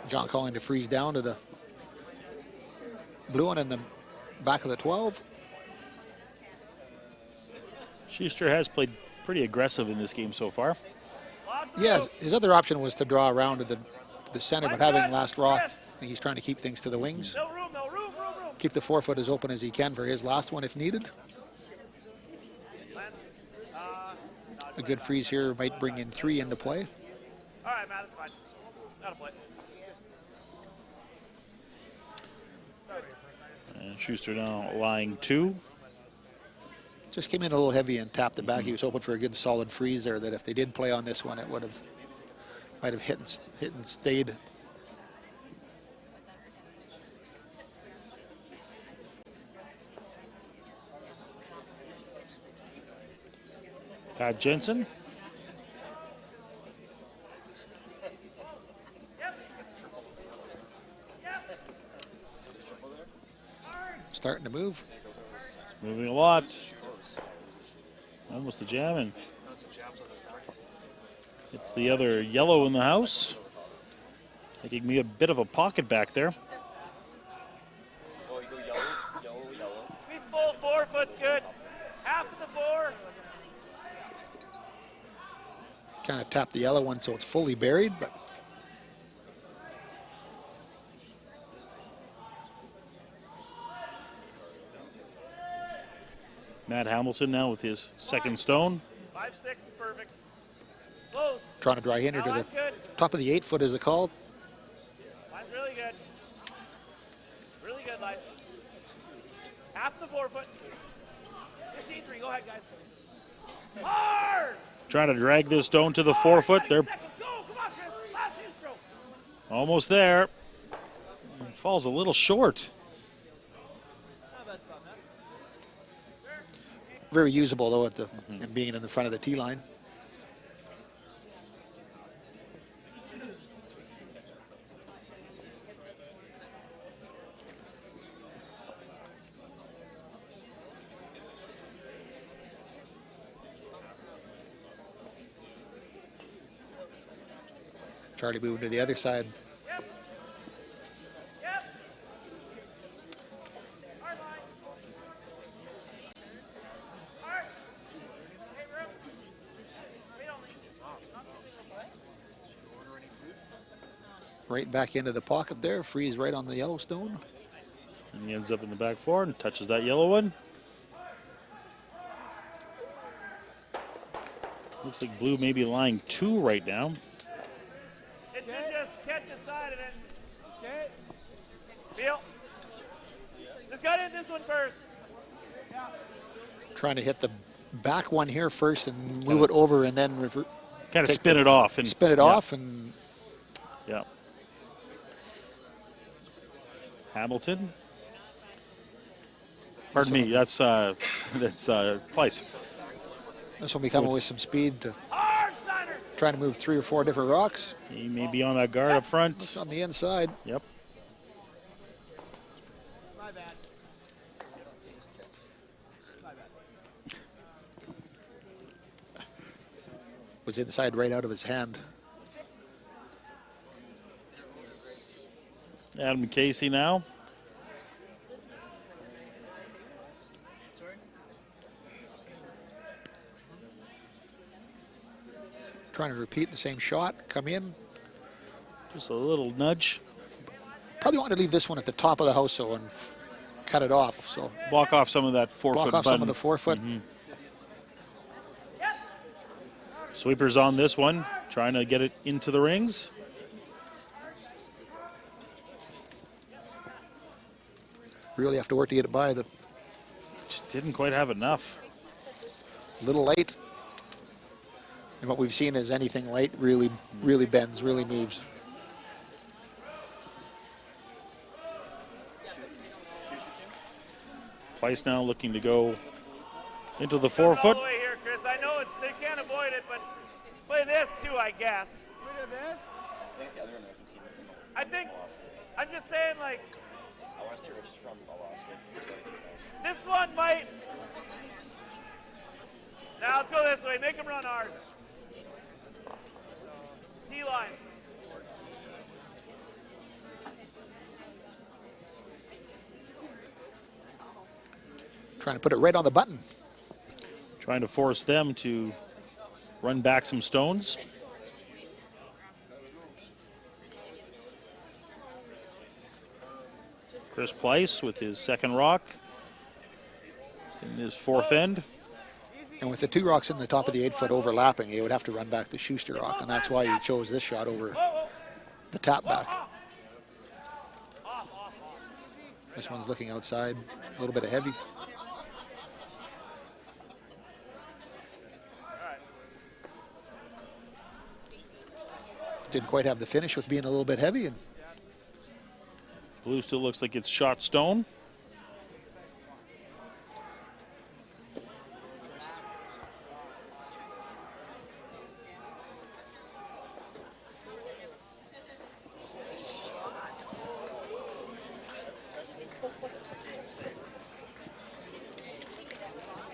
John calling to freeze down to the blue one in the back of the 12. Schuster has played pretty aggressive in this game so far. Yes, his other option was to draw around to the center, but having last Roth, I think he's trying to keep things to the wings. No room. Keep the 4-foot as open as he can for his last one if needed. A good freeze here might bring in 3 into play. All right, Matt, that's fine. That'll play. And Schuster now lying 2. Just came in a little heavy and tapped it back. He was hoping for a good solid freeze there, that if they did play on this one, it might have hit and stayed. Pat Jensen. Starting to move. It's moving a lot. Almost a jam, and it's the other yellow in the house. Making me a bit of a pocket back there. Oh, you go yellow. Be full 4 foot's good. Half of the 4. Kind of tap the yellow one so it's fully buried, but Matt Hamilton now with his second stone. 5-6 is perfect. Close. trying to dry hinder to the top of the 8 foot is the call. Line's really good. Really good, line. Half the 4 foot. 15-3. Go ahead, guys. Hard! Trying to drag this stone to the 4 foot. They're almost there. It falls a little short. Very usable though at the and being in the front of the tee line. Charlie moving to the other side. Right back into the pocket there. Freeze right on the Yellowstone. And he ends up in the back 4 and touches that yellow one. Looks like blue may be lying 2 right now. It should just catch the side of it. Okay. Feel. Just got in this one first. Trying to hit the back one here first and move it over and then kind of spin it off. And spin it off and yeah. Hamilton. Pardon me, that's Pleiss. This will be coming with some speed to trying to move 3 or 4 different rocks. He may be on that guard up front. It's on the inside. Yep. My bad. Was inside right out of his hand. Adam Casey now. Trying to repeat the same shot, come in. Just a little nudge. Probably want to leave this one at the top of the house so and cut it off. So block off some of that 4 foot block off button. some of the 4 foot. Sweepers on this one, trying to get it into the rings. Really have to work to get it by. The just didn't quite have enough. Little late. And what we've seen is anything light really bends, really moves. Pleiss now looking to go into the 4 foot. All the way here, Chris. I know they can't avoid it, but play this too, I guess. I think, I'm just saying, like, this one might. Now let's go this way. Make them run ours. T-line. Trying to put it right on the button. Trying to force them to run back some stones. Chris Pleiss with his second rock in his 4th end. And with the 2 rocks in the top of the 8 foot overlapping, he would have to run back the Schuster rock, and that's why he chose this shot over the tap back. This one's looking outside, a little bit of heavy. Didn't quite have the finish with being a little bit heavy. And Blue still looks like it's shot stone.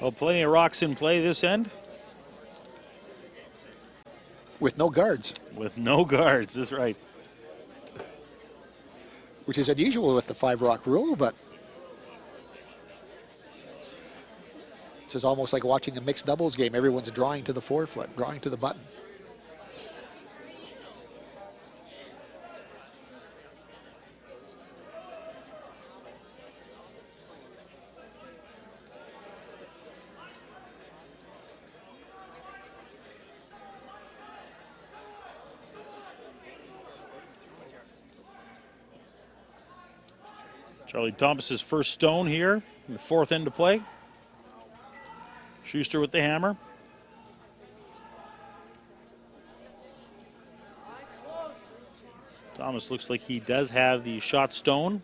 Well, plenty of rocks in play this end with no guards, with no guards. That's right. which is unusual with the 5-rock rule, but this is almost like watching a mixed doubles game. Everyone's drawing to the forefoot, drawing to the button. Charlie Thomas's first stone here, the 4th end to play. Schuster with the hammer. Thomas looks like he does have the shot stone.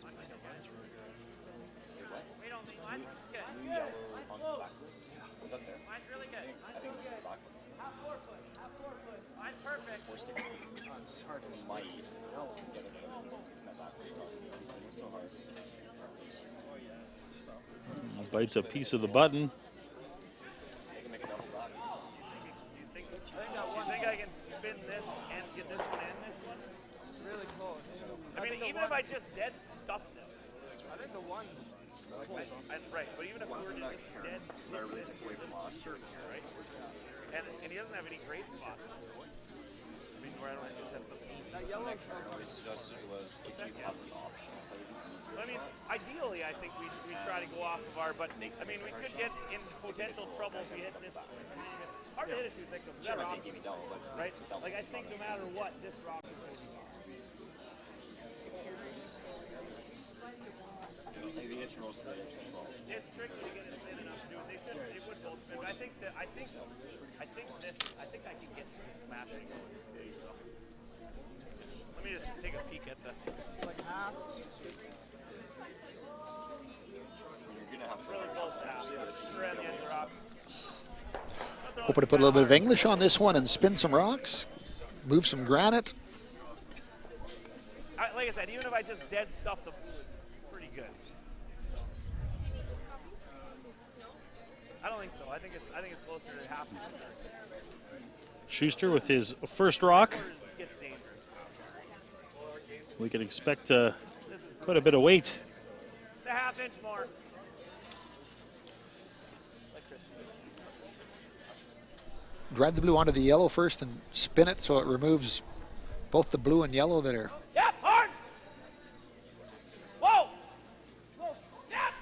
Bites a piece of the button. Do you think I can spin this and get this one and this one? Really close. I mean, even if I just dead stuff this. I think the one. Right, but even if we were to just dead this here, right? And he doesn't have any great spots. I mean, where I don't just have something. That yellow. Suggested was if you have an option. I mean, ideally, I think we try to go off of our, but I mean, we could get in potential trouble if we hit this. It's hard to hit it too thick, because that rock, right? Like, I think no matter what, this rock is going to be off. It's tricky to get it thin enough to do it. It would both spin, but I think I can get some smashing. So, let me just take a peek at the. Like half. Really close to half. Around the end of the rock. Hoping to put a little bit of English on this one and spin some rocks, move some granite. Like I said, even if I just dead stuff the pool, it's pretty good. I don't think so. I think it's closer to half. Schuster with his first rock. Gets dangerous. We can expect quite a bit of weight. It's a half inch more. Drive the blue onto the yellow first and spin it so it removes both the blue and yellow that are. Yep, hard. Whoa. Whoa. Yep.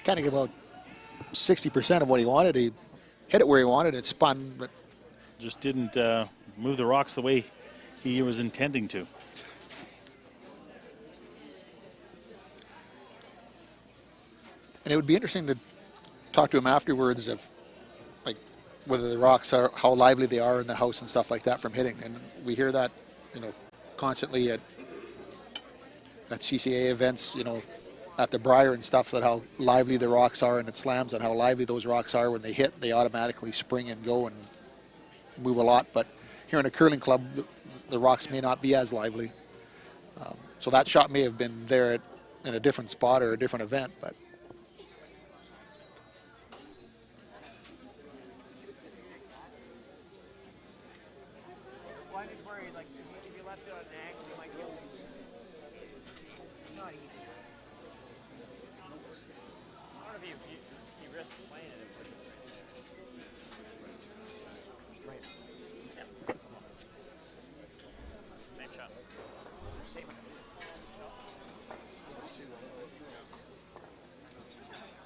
Kind of about 60% of what he wanted. He hit it where he wanted. It spun, but Just didn't move the rocks the way he was intending to. and it would be interesting to talk to him afterwards of like whether the rocks are how lively they are in the house and stuff like that from hitting. And we hear that, you know, constantly at CCA events, you know, at the Briar and stuff, that how lively the rocks are and at slams and how lively those rocks are. When they hit, they automatically spring and go and move a lot. But here in a curling club, the rocks may not be as lively. So that shot may have been there in a different spot or a different event, but Well, I'm just worried, like, if you left it on an angle, you might get not easy. I don't know if you risk playing it. Right. Yeah. Same shot. Same.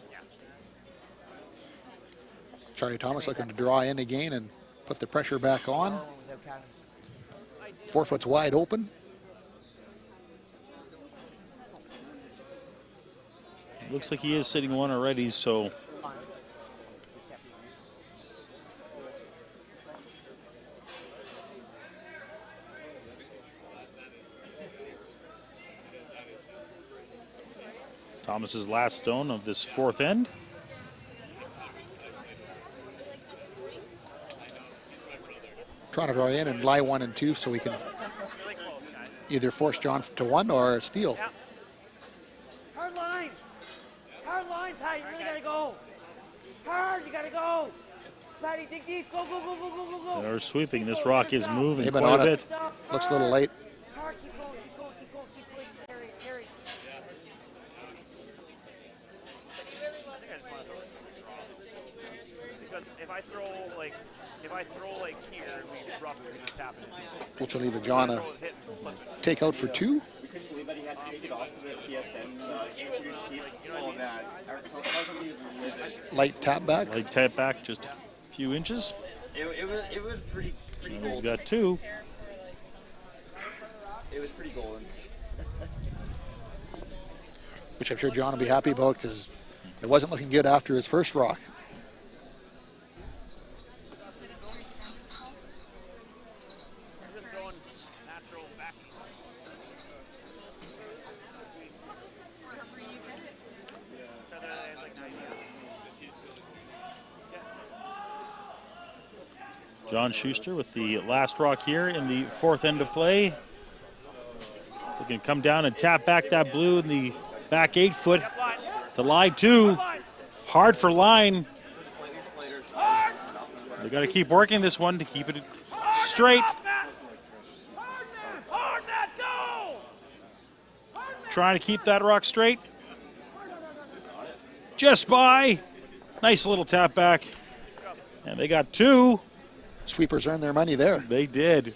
Yeah. Charlie Thomas looking to draw in again and put the pressure back on. 4 foot's wide open. Looks like he is sitting one already, so Thomas's last stone of this fourth end. Trying to draw in and lie 1 and 2 so we can either force John to 1 or steal. Yeah. Hard line, Pat. You really gotta go. Hard, you gotta go. Patty, dig deep. Go, go, go, go, go, go, go. They're sweeping. This rock is moving They've been quite on a it. bit. Looks a little late. Hard, keep going, keep going, keep going, keep going. Carry, carry. Because if I throw like here, we drop it, we're gonna tap it. Which will leave a John a take out for 2. Light tap back. Light tap back just a few inches. It was pretty And he's golden. got 2. It was pretty golden. Which I'm sure John will be happy about because it wasn't looking good after his first rock. Just throwing natural back. John Schuster with the last rock here in the fourth end of play. Looking to come down and tap back that blue in the back 8 foot to lie 2. Hard for line. They got to keep working this one to keep it straight. Trying to keep that rock straight. Just by. Nice little tap back. And they got 2. Sweepers earned their money there. They did.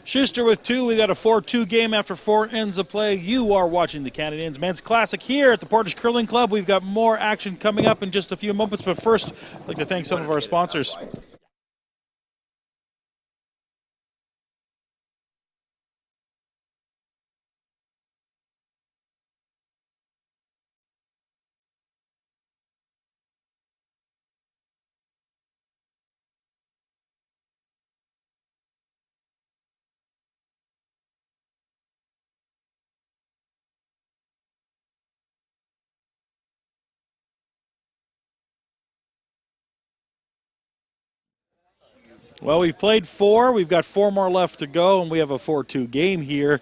Schuster with 2. We got a 4-2 game after 4 ends of play. You are watching the Canadians Men's Classic here at the Portage Curling Club. We've got more action coming up in just a few moments, but first, I'd like to thank some of our sponsors. Well, we've played 4. We've got 4 more left to go, and we have a 4-2 game here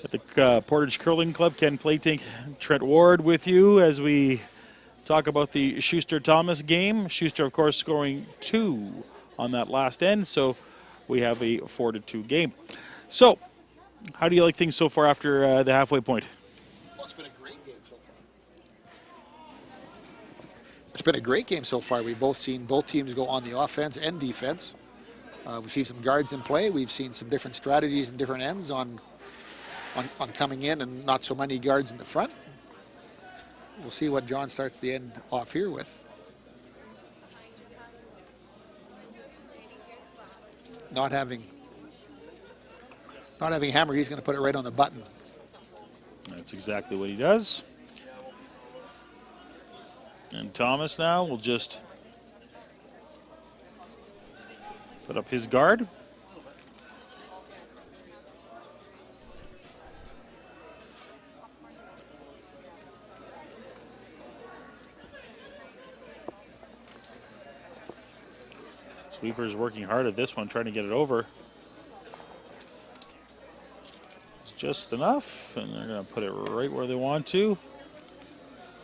at the Portage Curling Club. Ken Plating, Trent Ward with you as we talk about the Schuster-Thomas game. Schuster, of course, scoring 2 on that last end, so we have a 4-2 game. So, how do you like things so far after the halfway point? Well, it's been a great game so far. It's been a great game so far. We've both seen both teams go on the offense and defense. We've seen some guards in play. We've seen some different strategies and different ends on coming in and not so many guards in the front. We'll see what John starts the end off here with. Not having hammer, he's going to put it right on the button. That's exactly what he does. And Thomas now will just put up his guard. Sweeper's working hard at this one, trying to get it over. It's just enough, and they're going to put it right where they want to.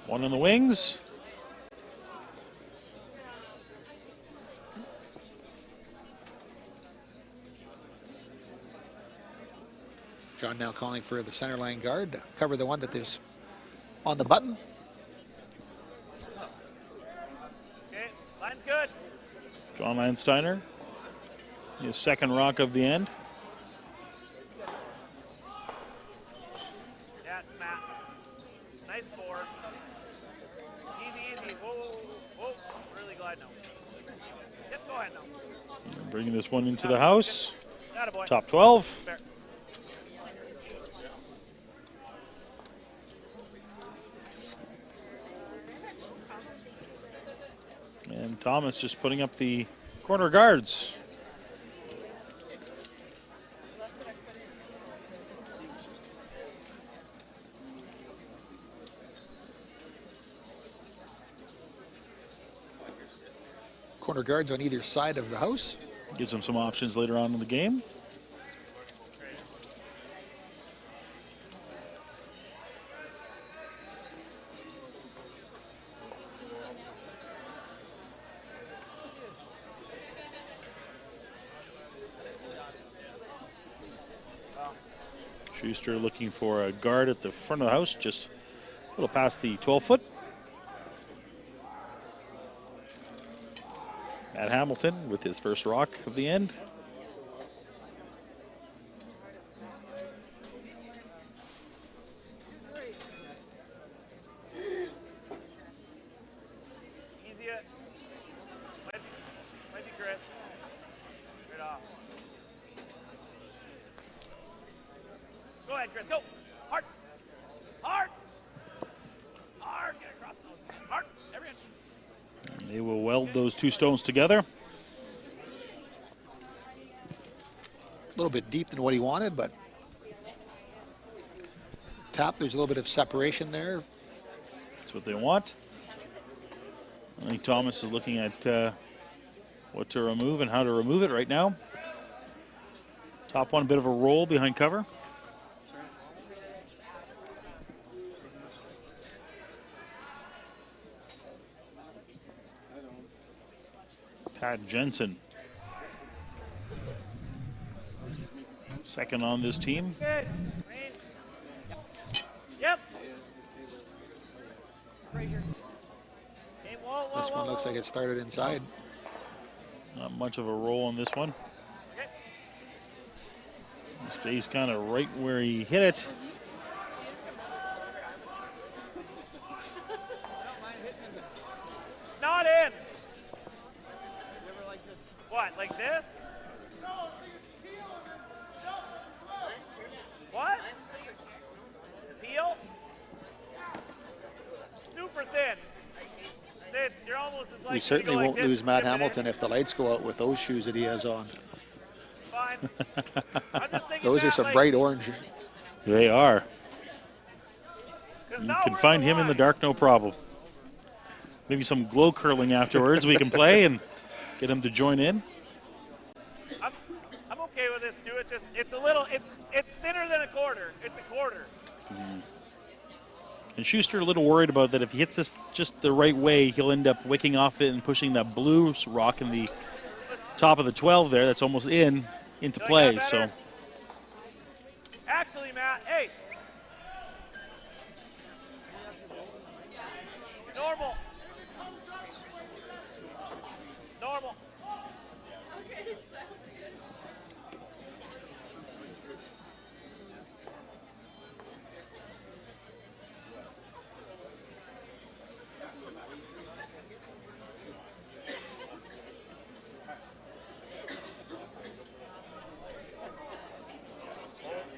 One on the wings. John now calling for the center line guard to cover the one that is on the button. Okay, line's good. John Landsteiner, his second rock of the end. Yeah, it's Matt. Nice 4. Easy, easy. Whoa, whoa, whoa. Really glide now. Yep, go ahead now. Bringing this one into the house. Attaboy. Top 12. Fair. And Thomas just putting up the corner guards. corner guards on either side of the house. Gives them some options later on in the game. Schuster looking for a guard at the front of the house, just a little past the 12-foot. Matt Hamilton with his first rock of the end. Easy it. Might be Chris. Straight off. Go ahead, Chris. Go. Hard. Hard. Hard. Get across the nose. Hard. Every inch. And they will weld those two stones together. A little bit deep than what he wanted, but tap, there's a little bit of separation there. That's what they want. I think Thomas is looking at what to remove and how to remove it right now. Top one, a bit of a roll behind cover. Pat Jensen, second on this team. Good. Yep. Right here. Okay, whoa, whoa, This one looks like it started inside. Not much of a roll on this one. Stays kind of right where he hit it. Not in. What, like this? What? Peel? Super thin. You're almost as likely We certainly to go won't like this lose Matt as chip it in. Hamilton if the lights go out with those shoes that he has on. Fine. I'm just thinking Those are that, some like, bright orange. They are. 'cause You now can we're find him in the line. dark, no problem. Maybe some glow curling afterwards we can play and get him to join in. I'm okay with this too. It's a little it's thinner than a quarter. It's a quarter. And Schuster a little worried about that if he hits this just the right way, he'll end up wicking off it and pushing that blue rock in the top of the 12 there. That's almost into Like play. that So better? Actually, Matt, hey. Normal. Normal.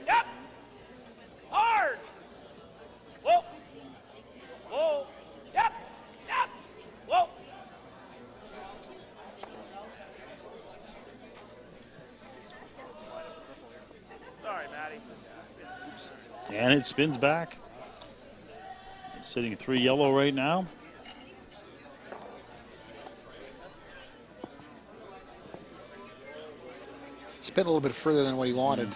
Yep. Hard. Whoa. Whoa. Yep. Yep. Whoa. Sorry, Matty. and it spins back. Sitting 3 yellow right now. Spin a little bit further than what he wanted.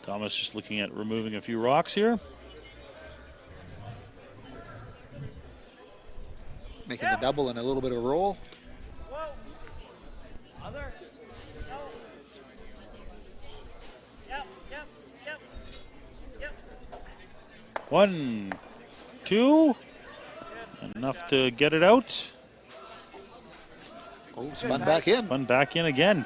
Thomas just looking at removing a few rocks here. Making the double and a little bit of roll. Whoa. Other. No. Yep. Yep. Yep. Yep. 1, 2. Enough to get it out. Oh, spun back in. Spun back in again.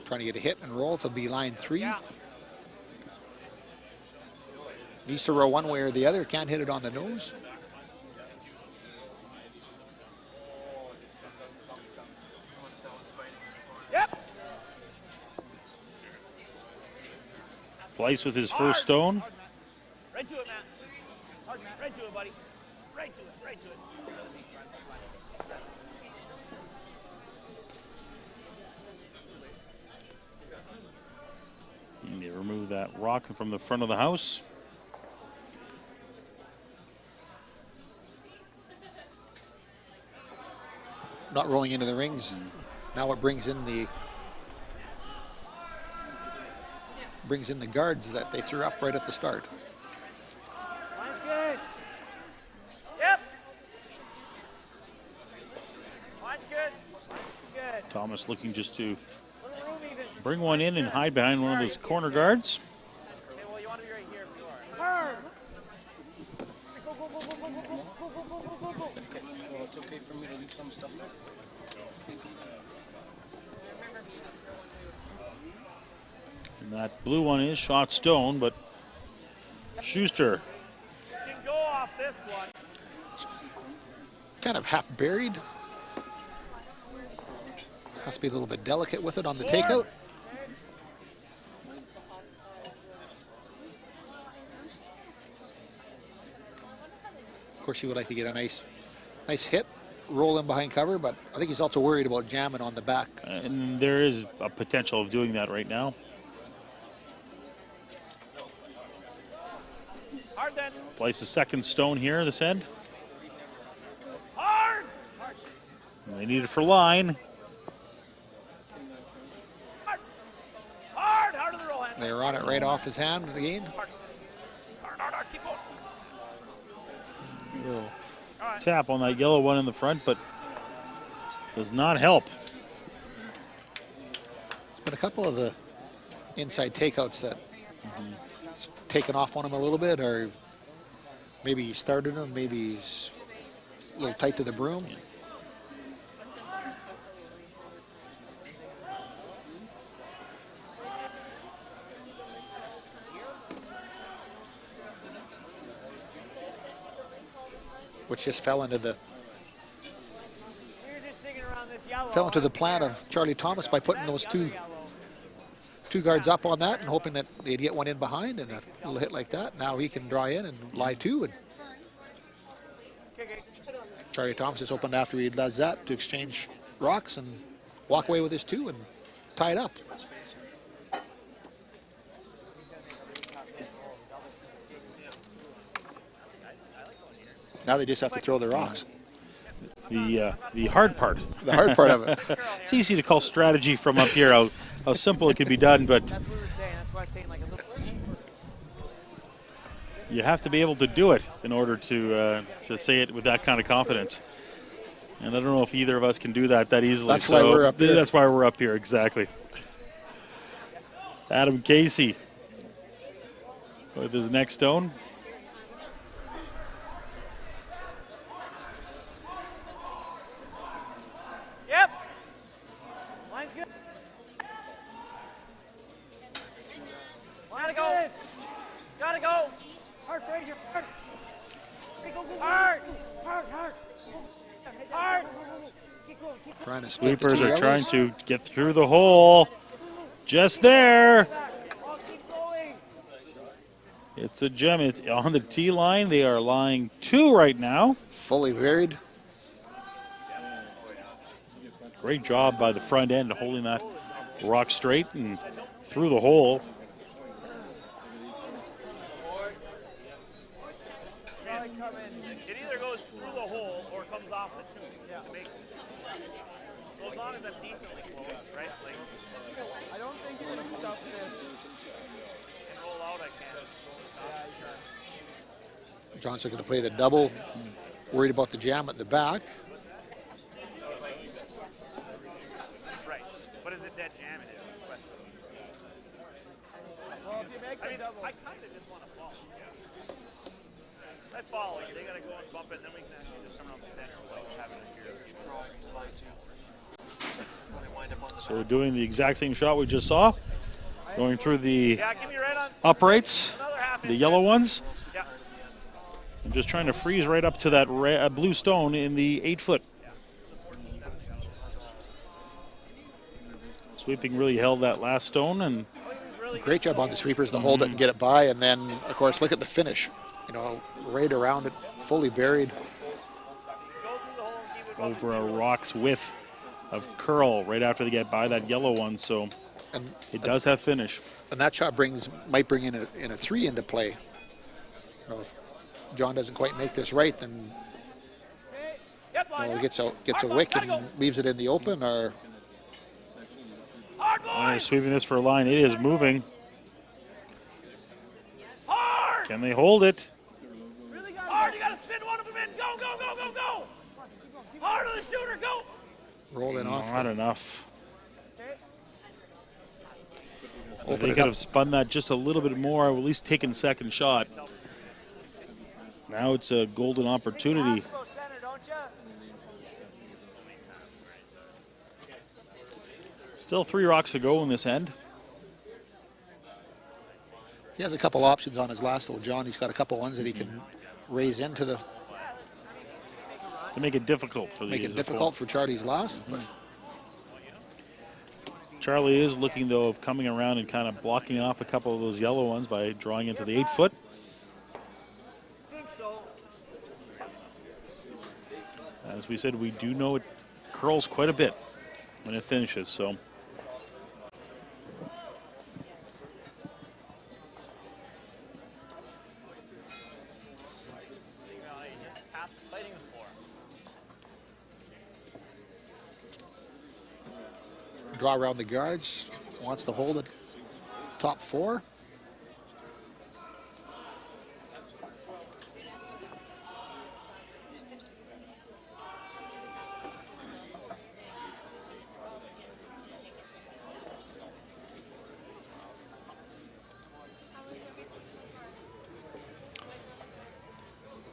Trying to get a hit and roll to be line 3. Yeah. Needs to roll one way or the other. Can't hit it on the nose. Yep. Place with his first stone. Right to it, Matt. Right to it, buddy. Right to it, right to it. And they remove that rock from the front of the house. Not rolling into the rings. Now it brings in the guards that they threw up right at the start. Line's good. Yep. Line's good. Line's good. Thomas looking just to Little room even. bring one in and hide behind one of those corner guards. Okay, well, you want to be right here if you are. Hard. Go, go, go, go, go, go, go, go, go, go, go, go. So it's okay for me to leave some stuff there? And that blue one is shot stone, but Schuster You can go off this one. Kind of half buried. Has to be a little bit delicate with it on the takeout. Of course, he would like to get a nice hit, roll in behind cover, but I think he's also worried about jamming on the back. and there is a potential of doing that right now. Hard then. Place a second stone here, this end. Hard. And they need it for line. Hard. Hard to the roll hand. They're on it right off his hand again. Hard. Keep going. Little tap on that yellow one in the front, but does not help. There's been a couple of the inside takeouts that he's taken off on him a little bit, or maybe he started him, maybe he's a little tight to the broom. Which just fell into the You're just digging around this yellow. fell into the plan of Charlie Thomas by putting those two guards up on that and hoping that they'd get one in behind, and a little hit like that. Now he can draw in and lie two, and Charlie Thomas is open after he does that to exchange rocks and walk away with his two and tie it up. Now they just have to throw the rocks. The hard part. The hard part of it. It's easy to call strategy from up here, how simple it could be done, but That's what we were saying. That's why I'm saying like a little. you have to be able to do it in order to say it with that kind of confidence. And I don't know if either of us can do that easily. That's why we're up here. That's why we're up here, exactly. Adam Casey with his next stone. Yep. Line's good. Gotta go. Gotta go. Hard, Frazier. Hard. Hard. Hard. Hard. Hard. Keep going. Keep Trying to split the Sweepers two are trying yellows. to get through the hole. Just there. Oh, keep going. It's a gem. It's on the tee line. They are lying two right now. Fully buried. Great job by the front end holding that rock straight and through the hole. It either goes through the hole or comes off the tube. Yeah. So as long as I'm decently close, right? Like, I don't think you're going to stuff this. and roll out, I can. Johnson going to play the double. Worried about the jam at the back. Right. But is it dead jam? It is. Question. Well, if you make I the mean, double. I kind of just want to fall. Yeah. Let's follow you. They got to go and bump it, and then we can actually just come around the center without having it here. So doing the exact same shot we just saw. Going through the Yeah, give me right on. uprights, Another half the inch. yellow ones. Yeah. I'm just trying to freeze right up to that blue stone in the 8-foot. Sweeping really held that last stone, and Oh, he was really Great job on the sweepers to hold it and get it by, and then, of course, look at the finish. You know, right around it, fully buried. Over a rock's width of curl right after they get by that yellow one, so it does have finish. And that shot might bring in a 3 into play. You know, if John doesn't quite make this right, then he gets a wick and leaves it in the open, or They're sweeping this for a line. It is moving. Can they hold it? Hard, you gotta spin one of them in. Go, go, go, go, go. Hard on the shooter, go. rolling off. Not enough. Open They it could up. have spun that just a little bit more, or at least taken second shot. Now it's a golden opportunity. Still 3 rocks to go in this end. He has a couple options on his last though, John. He's got a couple ones that he can raise into the, To make it difficult for make these. it difficult for Charlie's last. But Charlie is looking, though, of coming around and kind of blocking off a couple of those yellow ones by drawing into the 8-foot. As we said, we do know it curls quite a bit when it finishes, so. draw around the guards, wants to hold it top 4.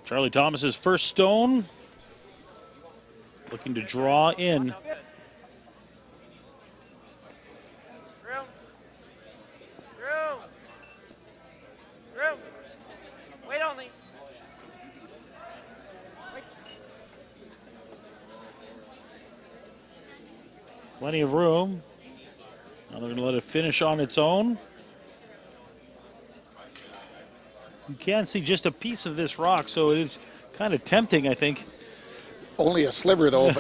Charlie Thomas's first stone, looking to draw in. Wait only. Plenty of room. Now they're going to let it finish on its own. You can see just a piece of this rock, so it is kind of tempting, I think. Only a sliver though.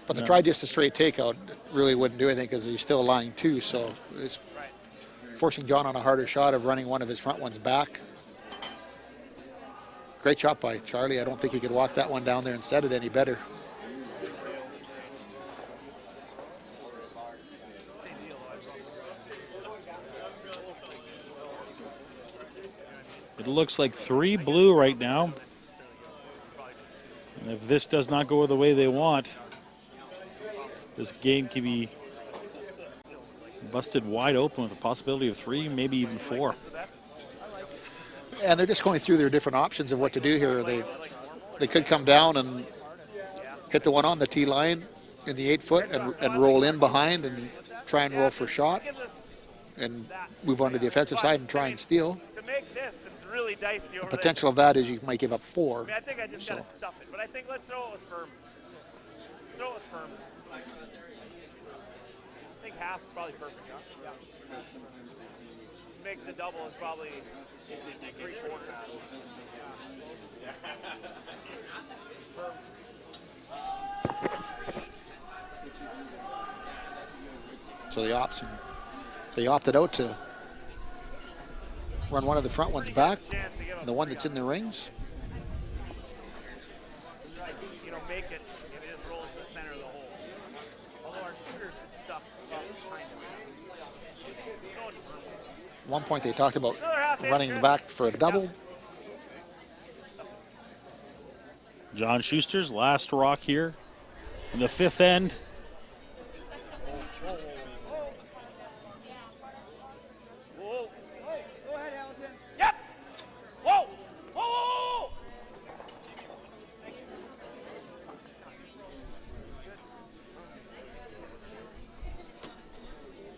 But to try just a straight takeout really wouldn't do anything because he's still lying 2. So it's forcing John on a harder shot of running one of his front ones back. Great shot by Charlie. I don't think he could walk that one down there and set it any better. It looks like 3 blue right now. And if this does not go the way they want, this game can be busted wide open with a possibility of 3, maybe even 4. And they're just going through their different options of what to do here. They could come down and hit the one on the tee line in the 8-foot and roll in behind and try and roll for shot and move on to the offensive side and try and steal. To make this, it's really dicey over The potential of that is you might give up 4. I mean, I think I just gotta stuff it, but I think let's throw it with firm. Throw it with firm. I think half is probably perfect, huh? Yeah. Make the double is probably 3/4. So they opted out to run one of the front ones back, the one that's in the rings. You know, make it if it just rolls to the center of the hole. Although our shooters and stuff up behind it. One point they talked about running back for a double. John Schuster's last rock here in the 5th end. Yep. Whoa. Whoa.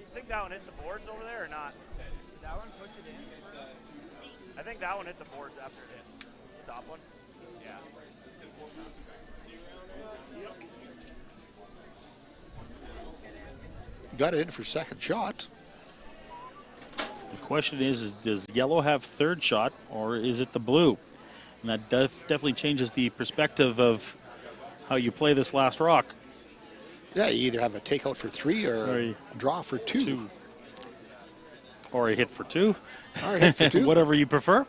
I think that one hit the boards over there or not? That one pushed it in. I think that one hit the boards after it hit. The top one? Yeah. got it in for second shot. The question is does yellow have third shot or is it the blue? And that definitely changes the perspective of how you play this last rock. Yeah, you either have a takeout for 3 or Or a draw for 2. Or a hit for 2. Or a hit for 2. Whatever you prefer.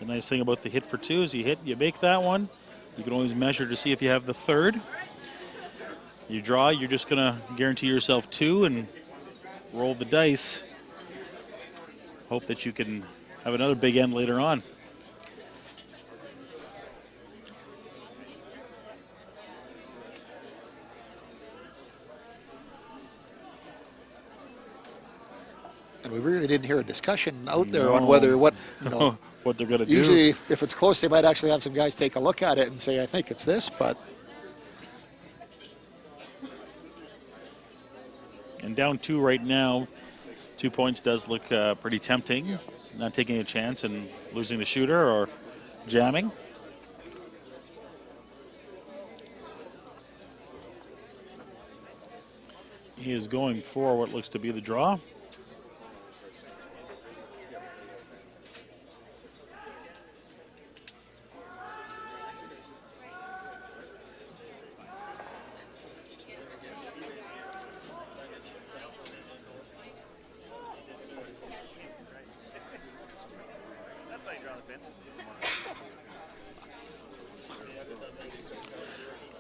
The nice thing about the hit for 2 is you hit, you make that one. You can always measure to see if you have the third. You draw, you're just going to guarantee yourself 2 and roll the dice. Hope that you can have another big end later on. And we really didn't hear a discussion out there on whether what they're going to do. Usually, if it's close, they might actually have some guys take a look at it and say, I think it's this, but. And down 2 right now, 2 points does look pretty tempting. Not taking a chance and losing the shooter or jamming. He is going for what looks to be the draw.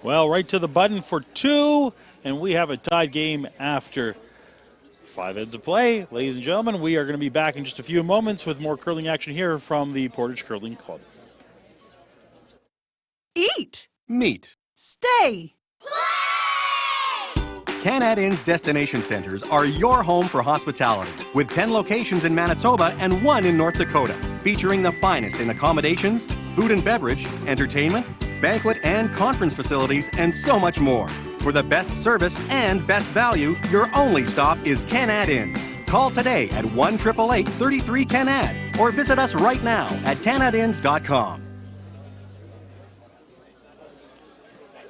Well, right to the button for 2, and we have a tied game after 5 ends of play. Ladies and gentlemen, we are going to be back in just a few moments with more curling action here from the Portage Curling Club. Eat. Meet. Stay. Canad Inn's destination centers are your home for hospitality, with 10 locations in Manitoba and 1 in North Dakota, featuring the finest in accommodations, food and beverage, entertainment, banquet and conference facilities, and so much more. For the best service and best value, your only stop is Canad Inns. Call today at 1-888-33-CANAD or visit us right now at canadinns.com.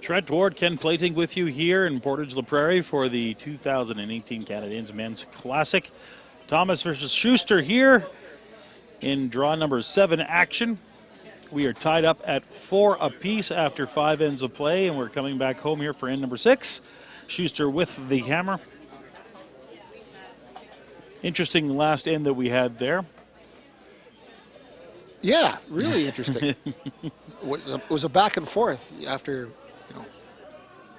Trent Ward, Ken Plating with you here in Portage La Prairie for the 2018 Canad Inns Men's Classic. Thomas versus Schuster here in draw number 7 action. We are tied up at 4 apiece after 5 ends of play, and we're coming back home here for end number 6. Schuster with the hammer. Interesting last end that we had there. Yeah, really interesting. It was a back and forth after,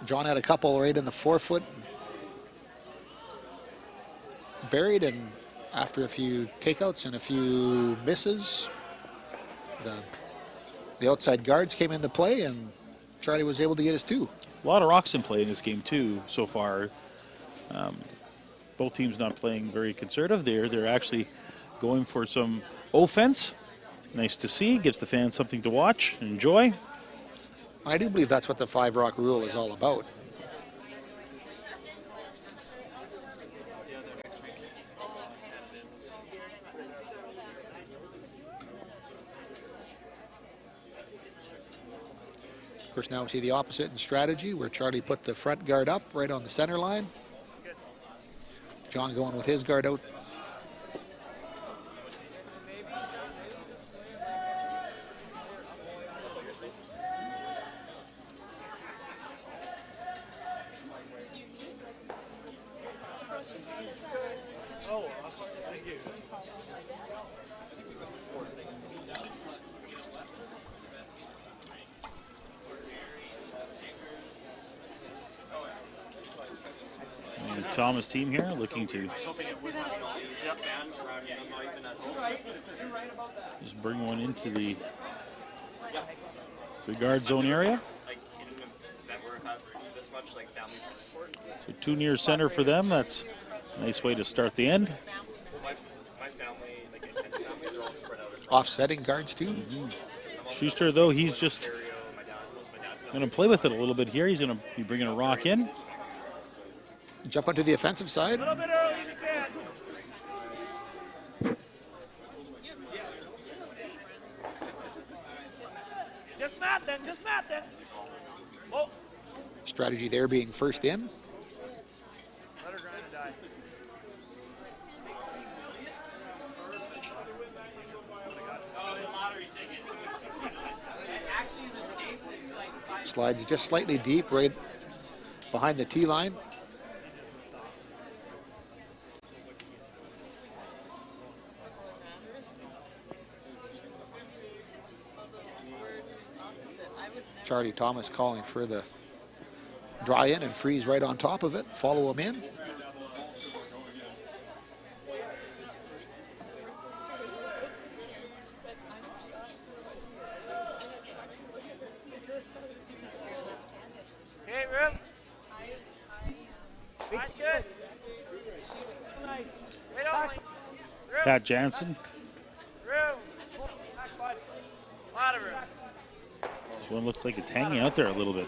John had a couple right in the 4-foot buried, and after a few takeouts and a few misses, the outside guards came into play, and Charlie was able to get his 2. A lot of rocks in play in this game too so far. Both teams not playing very conservative. They're actually going for some offense. Nice to see. Gives the fans something to watch and enjoy. I do believe that's what the 5-rock rule is all about. Of course, now we see the opposite in strategy, where Charlie put the front guard up right on the center line. John going with his guard out. Oh, awesome. Thank you. And the Thomas team here looking to just bring one into the guard zone area. So 2 near center for them. That's a nice way to start the end. Offsetting guards too. Schuster, though, he's just going to play with it a little bit here. He's going to be bringing a rock in. Jump onto the offensive side. A little bit early, you just can't. then. Just mat then. Oh. Strategy there being first in. Let her grind and die. Slides just slightly deep, right behind the tee line. Charlie Thomas calling for the dry in and freeze right on top of it. Follow him in. Okay, room. That's good. Wait only. Room. Pat Jansen. Room. Back, bud. Lot of room. This one looks like it's hanging out there a little bit.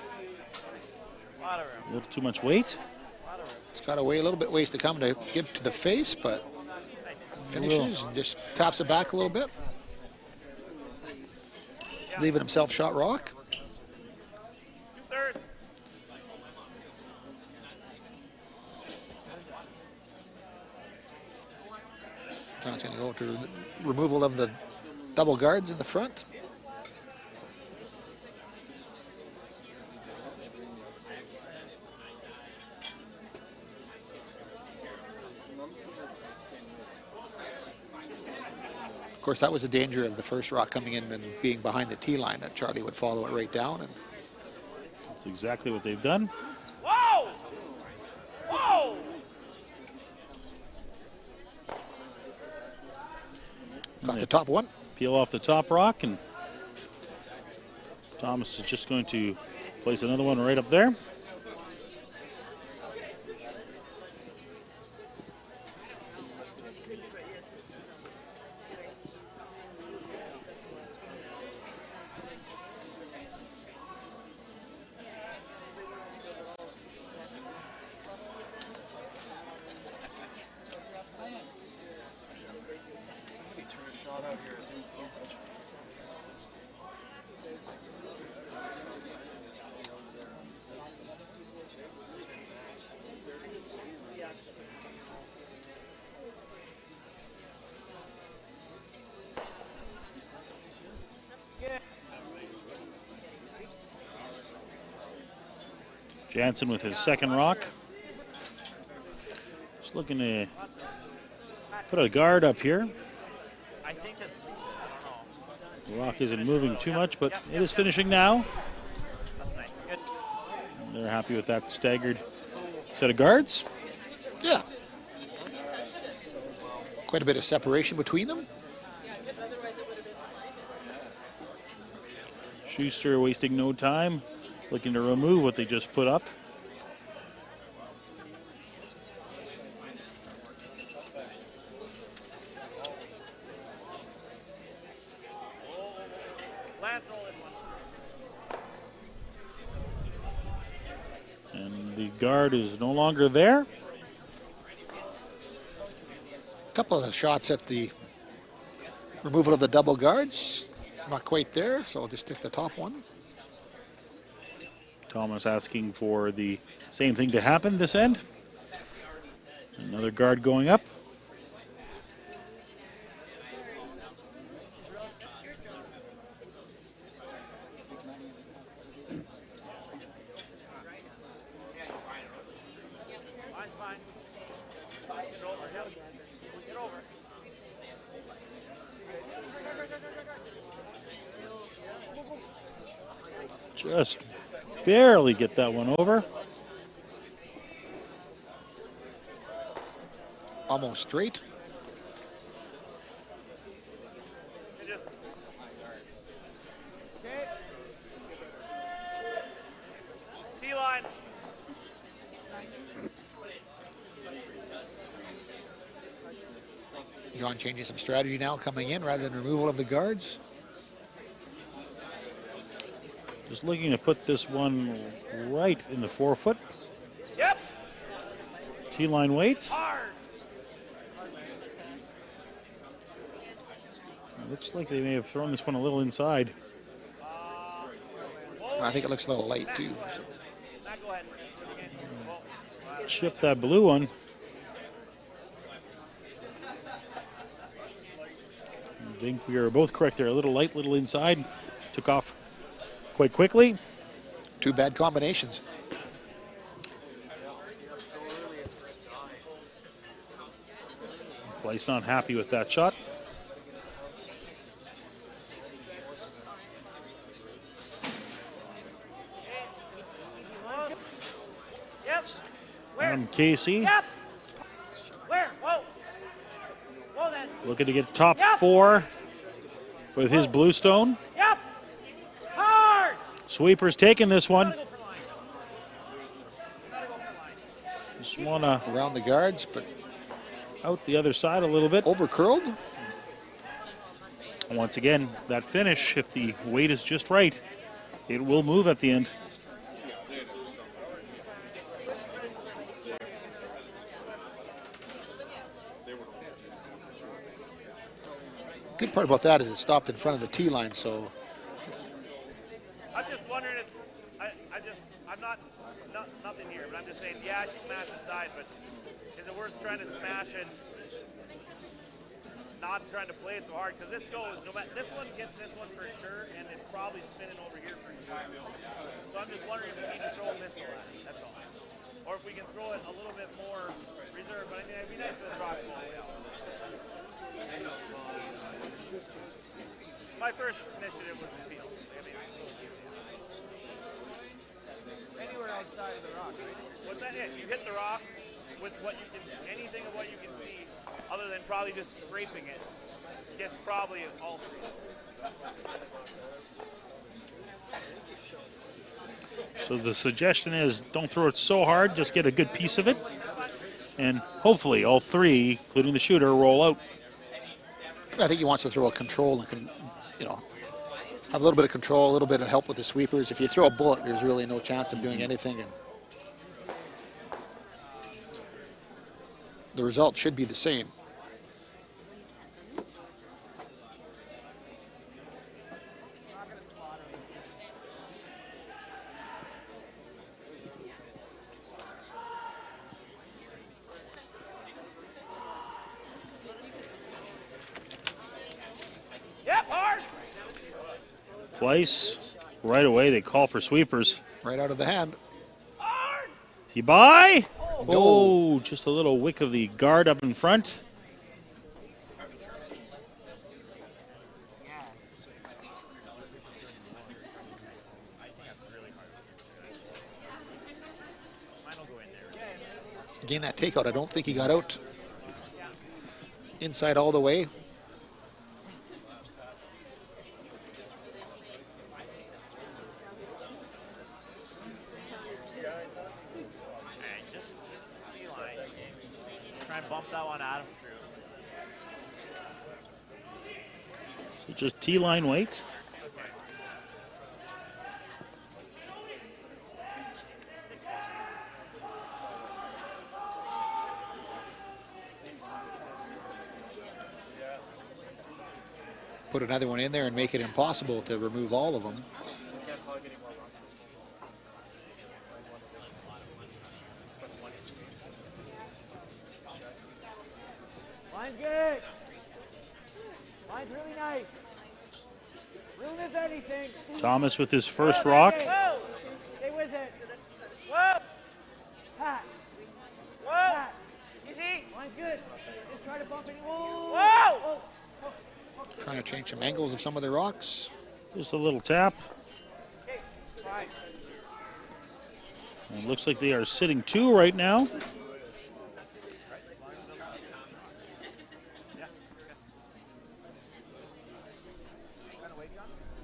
Lot of A room. little too much weight. Lot of room. It's got a little bit ways to come to get to the face, but finishes and just taps it back a little bit. Leaving himself shot rock. 2/3. John's going to go to removal of the double guards in the front. Of course, that was the danger of the first rock coming in and being behind the tee line, that Charlie would follow it right down. And That's exactly what they've done. Whoa! Whoa! got the top one. Peel off the top rock, and Thomas is just going to place another one right up there. Somebody threw a shot out here. It didn't go much. Jansen with his second rock. Just looking to put a guard up here. I think just leave it. I don't know. The rock isn't moving too much, but it is finishing now. That's nice. Good. They're happy with that staggered set of guards. Yeah. Quite a bit of separation between them. Schuster wasting no time, looking to remove what they just put up. Lance, roll this one. And the guard is no longer there. A couple of shots at the removal of the double guards. Not quite there, so I'll just stick the top one. Thomas asking for the same thing to happen this end. Another guard going up. Mine's fine. Get over. Yep. Get over. Just barely get that one over. Almost straight. You just. T-line. John changing some strategy now, coming in rather than removal of the guards. Just looking to put this one right in the forefoot. Yep. T-line waits. Hard. Looks like they may have thrown this one a little inside. I think it looks a little light too. So. Matt, go ahead. Chip that blue one. I think we are both correct there. A little light, little inside. Took off quite quickly. Two bad combinations. Blyce not happy with that shot. Yep. Where? Adam Casey Yep. Where? Whoa. Whoa then. looking to get top Yep. 4 with his bluestone. Yep. Hard. Sweeper's taking this one. Gotta go for line. Gotta go for line. Just want to Around the guards, but out the other side a little bit. over curled. Once again, that finish, if the weight is just right, it will move at the end. Good part about that is it stopped in front of the tee line, so I'm just wondering if I'm not nothing here, but I'm just saying, yeah, she smashed the side, but is it worth trying to smash it? Not trying to play it so hard, because this goes, no matter, this one gets this one for sure, and it's probably spinning over here for sure. So I'm just wondering if we need to throw a missile at it, that's all. Or if we can throw it a little bit more reserved, but I mean, it'd be nice for the rock ball. My first initiative was the field. Anywhere outside of the rock, right? What's that it? You hit the rock with what you can, anything of what you can see, other than probably just scraping it, gets probably all 3. So the suggestion is don't throw it so hard, just get a good piece of it. And hopefully all 3, including the shooter, roll out. I think he wants to throw a control and have a little bit of control, a little bit of help with the sweepers. If you throw a bullet, there's really no chance of doing anything, and the result should be the same. Yep, hard. Blyce, right away they call for sweepers. Right out of the hand. Hard. Is he by? No. Oh, just a little wick of the guard up in front. Again, that takeout, I don't think he got out inside all the way. Just T-line. Try and bump that one out of through. So just T-line weight. Put another one in there and make it impossible to remove all of them. Line's good. Line's really nice. Room if anything. Thomas with his first rock. Whoa. Stay with it. Whoa. Pat. Whoa. Pat. Easy. Line's good. Just try to bump it. Whoa. Whoa. Trying to change some angles of some of the rocks. Just a little tap. Okay. Fine. And it looks like they are sitting 2 right now.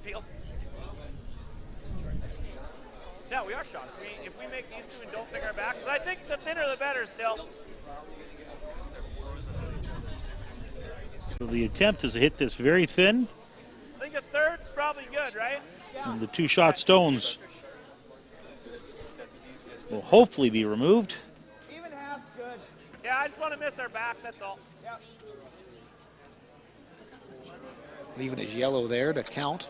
Field. Yeah, we are shots. If we make these 2 and don't pick our back, because I think the thinner the better still. So the attempt is to hit this very thin. I think a third's probably good, right? And the 2-shot stones will hopefully be removed. Even half's good. Yeah, I just want to miss our back, that's all. Yeah. Leaving his yellow there to count.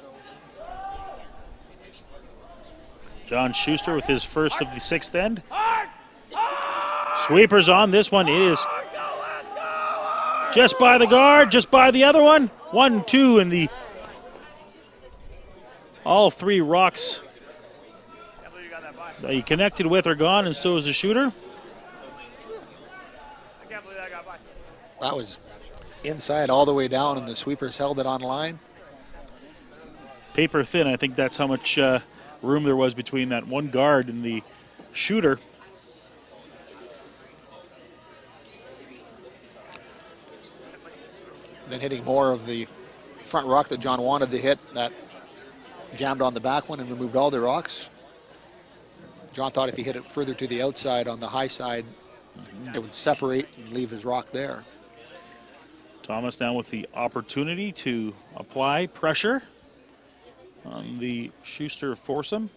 John Schuster with his first of the sixth end. Sweepers on this one. It is just by the guard, just by the other one. 1-2 in the all three rocks that he connected with are gone, and so is the shooter. I can't believe that got by. That was inside all the way down, and the sweepers held it on line. Paper thin, I think that's how much room there was between that one guard and the shooter. Then hitting more of the front rock that John wanted to hit, that jammed on the back one and removed all the rocks. John thought if he hit it further to the outside on the high side, it would separate and leave his rock there. Thomas now with the opportunity to apply pressure on the Schuster foursome.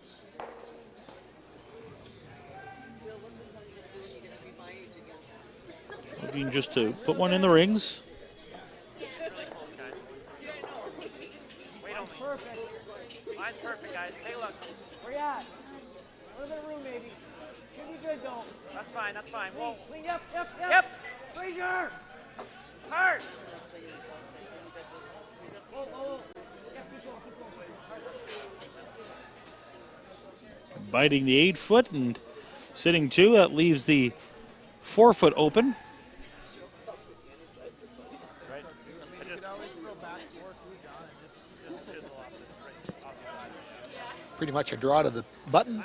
Looking just to put one in the rings. Mine's perfect, guys. Take a look. Where you at? A little bit of room, maybe. Should be good, though. That's fine, that's fine. Whoa. Clean, yep. Yep. Frazier! Hard. Whoa. Yep, keep going. Biting the 8 foot and sitting 2. That leaves the 4 foot open. Pretty much a draw to the button.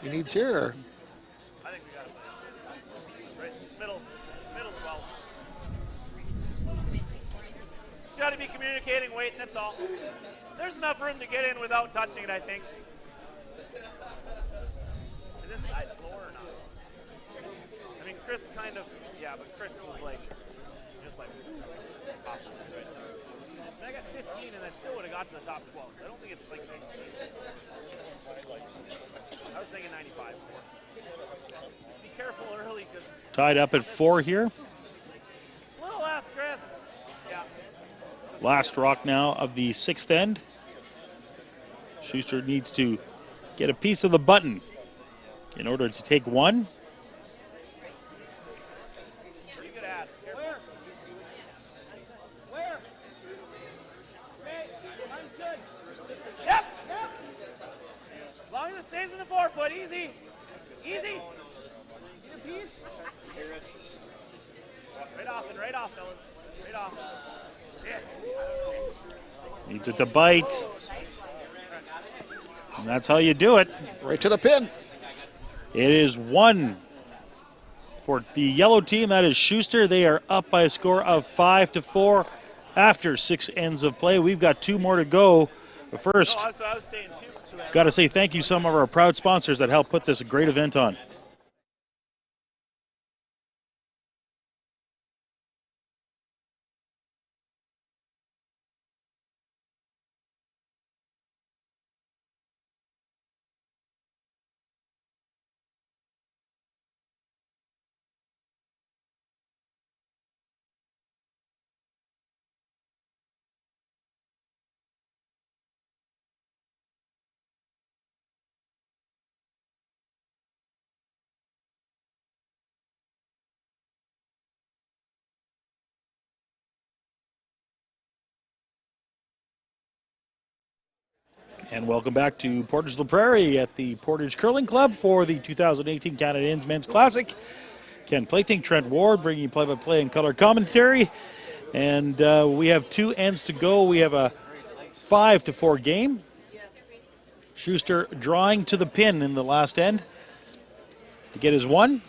He needs here. Or? I think we got it. Right, middle 12. Just got to be communicating, waiting, that's all. There's enough room to get in without touching it, I think. Is this side slower or not? I mean, Chris kind of, yeah, but Chris was like, just like, options, right? And I got 15 and I still would have got to the top 12. So I don't think it's like, I was thinking 95. Be careful early because. Tied up at 4 here. Little less, Chris. Yeah. Last rock now of the 6th end. Schuster needs to get a piece of the button in order to take one. Pretty good ad. Where? Okay, understood. Yep. As long as it stays in the 4 foot, easy. Easy. Your piece? Right off, fellas. Right off. Yeah. Needs it to bite. And that's how you do it. Right to the pin. It is 1 for the yellow team. That is Schuster. They are up by a score of 5-4 after 6 ends of play. We've got 2 more to go. But first, That's what I was saying too. got to say thank you to some of our proud sponsors that helped put this great event on. And welcome back to Portage La Prairie at the Portage Curling Club for the 2018 Canada Inns Men's Classic. Ken Plating, Trent Ward bringing you play-by-play and color commentary. And we have 2 ends to go. We have a 5-4 game. Schuster drawing to the pin in the last end to get his 1.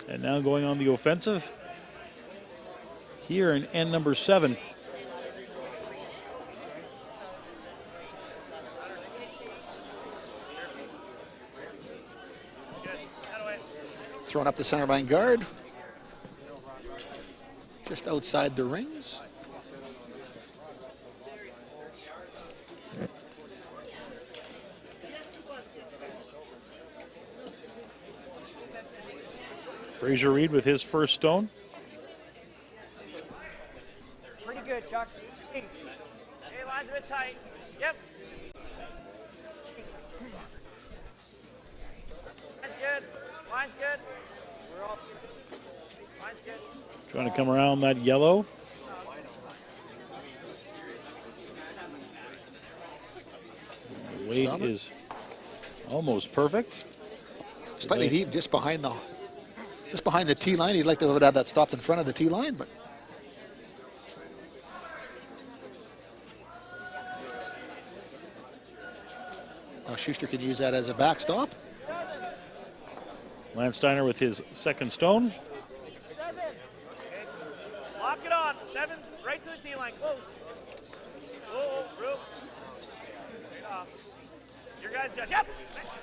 And now going on the offensive here in end number 7. Throwing up the center line guard. Just outside the rings. Fraser Reed with his first stone. Pretty good, Chuck. Hey, line's a bit tight. Yep. Trying to come around that yellow. The weight is almost perfect. Slightly deep, just behind the tee line. He'd like to have had that stopped in front of the tee line, but now Schuster can use that as a backstop. Landsteiner with his second stone. Lock it on. 7 right to the tee line. Close. Whoa, Rube. Your guys just. Yep.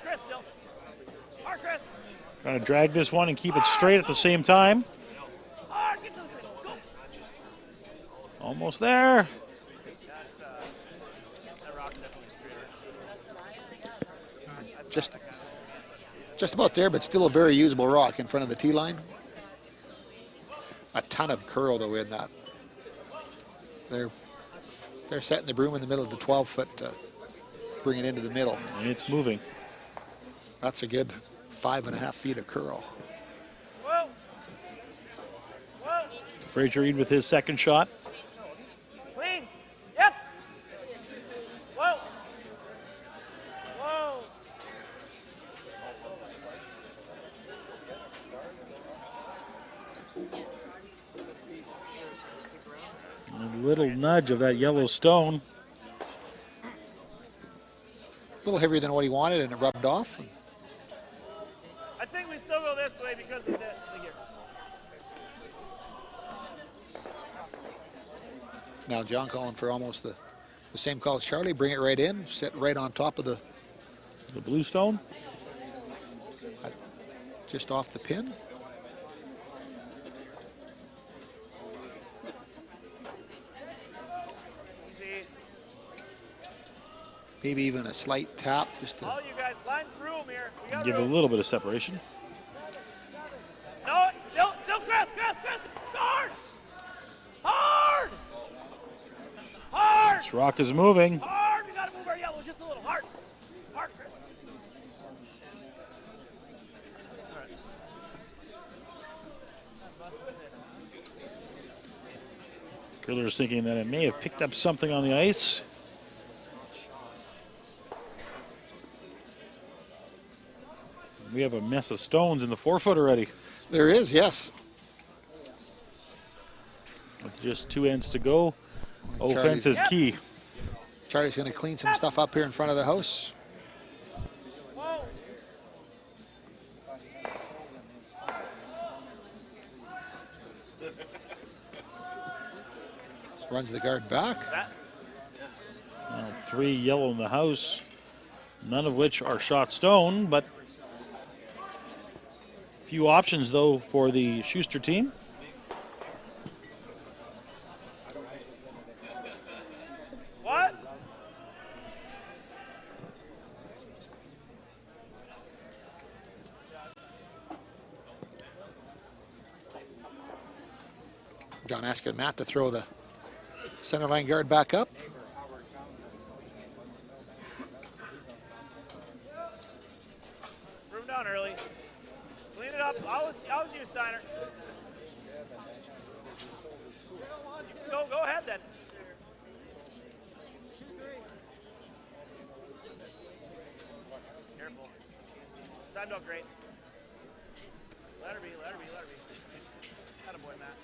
Chris still. Hard, Chris. Trying to drag this one and keep it straight at the same time. Hard. Get to the middle. Go. Almost there. That rock's definitely straighter. Just about there, but still a very usable rock in front of the tee line. A ton of curl though in that. They're setting the broom in the middle of the 12-foot to bring it into the middle. And it's moving. That's a good 5.5 feet of curl. Whoa. Whoa. Fraser Reed with his second shot. Clean. Yep. Whoa. Whoa. A little nudge of that yellow stone. A little heavier than what he wanted, and it rubbed off. I think we still go this way because of the gear. Now John calling for almost the same call as Charlie. Bring it right in, sit right on top of the blue stone. Just off the pin. Maybe even a slight tap just to All you guys, line room here. We got give a room. little bit of separation. No, still Chris. Hard. Hard. Hard. This rock is moving. Hard. We gotta move our yellow just a little. Hard. Hard, Chris. Curler's thinking that it may have picked up something on the ice. We have a mess of stones in the 4-foot already. There is, yes. With just 2 ends to go. Offense is key. Charlie's going to clean some stuff up here in front of the house. Whoa. Runs the guard back. Now 3 yellow in the house, none of which are shot stone, but few options though for the Schuster team. What? John asking Matt to throw the center line guard back up. Room down early. Clean it up. I was you, Steiner. Go ahead then. Careful. Timed out great. Let her be. Attaboy, Matt.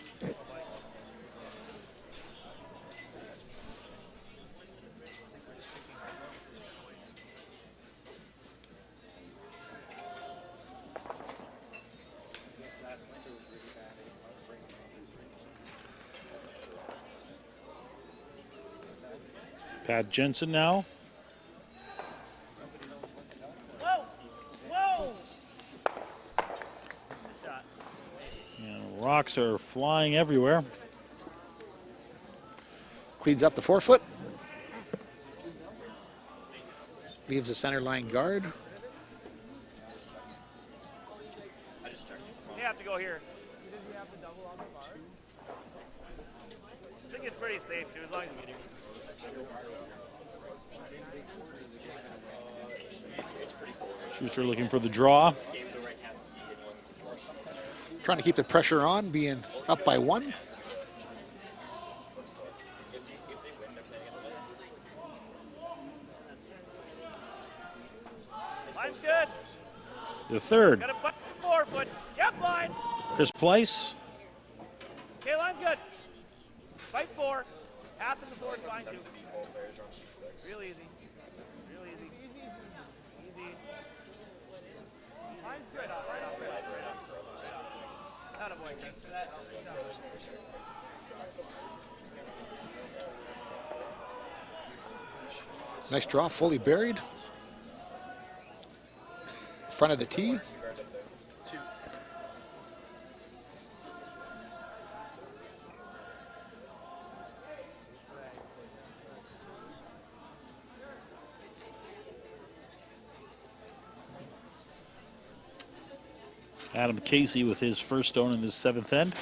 Pat Jensen now. Whoa! Good shot. And rocks are flying everywhere. Cleans up the 4-foot. Leaves the center line guard. You have to go here. I think it's pretty safe too, as long as you get here. Schuster looking for the draw. Trying to keep the pressure on, being Up by 1. Line's good. The third, Got a butt 4 foot. Yep, line. Chris Pleiss. Okay, line's good. Fight 4. Half in the 4 is fine too. Real easy. Real easy. Easy. Line's good. Right off, right off, right off. Not a boy, Chris. Nice draw, fully buried. Front of the tee. Adam Casey with his first stone in this 7th end.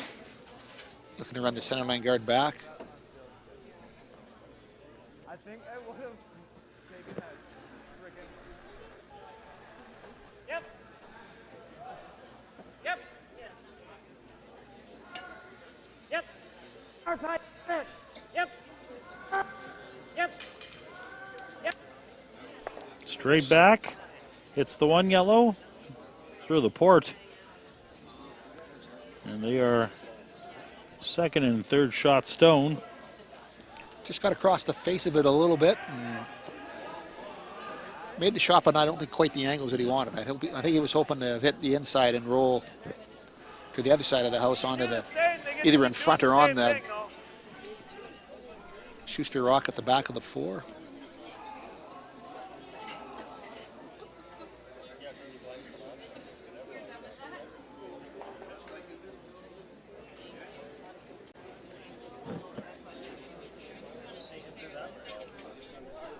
Looking to run the center line guard back. I think I would have taken that freaking. Yep. Yep. Yep. Outside. Yep. Yep. Yep. Straight back. Hits the 1 yellow through the port. And they are second and third shot stone. Just got across the face of it a little bit. And made the shot, but I don't think quite the angles that he wanted. I think he was hoping to hit the inside and roll to the other side of the house onto the, either in front or on the Schuster Rock at the back of the 4.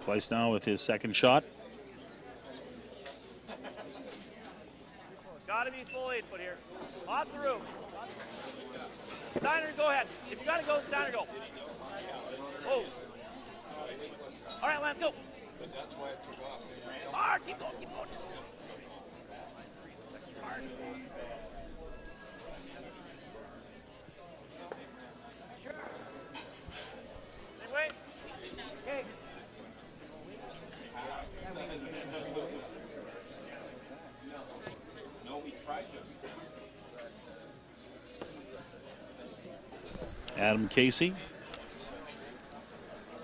Pleiss now with his second shot. Gotta be full 8 foot here. Lots of room. Steiner, go ahead. If you gotta go, Steiner, go. Oh. All right, Lance, go. Hard, keep going, keep going. Hard. Sure. Same way. Okay. Adam Casey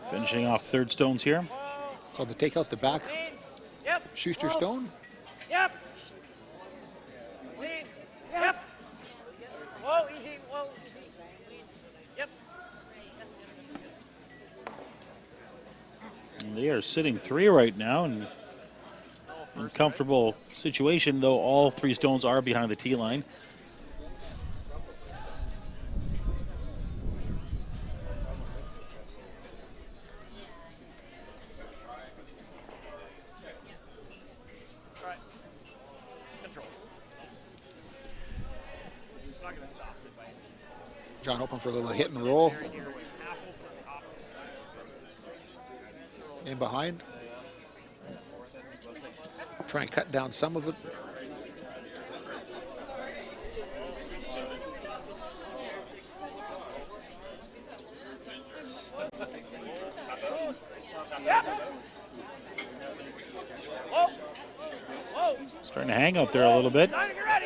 finishing off third stones here. Called to take out the back Yep. Schuster stone. Yep. Lean. Yep. Whoa, easy. Whoa, easy. Yep. And they are sitting 3 right now in a comfortable situation, though all 3 stones are behind the tee line. All right. Control. It's not going to stop it by any means. John open for a little hit and roll. In behind. Try and cut down some of it. Yep. Whoa. Whoa. Starting to hang out there a little bit. Steiner, get ready.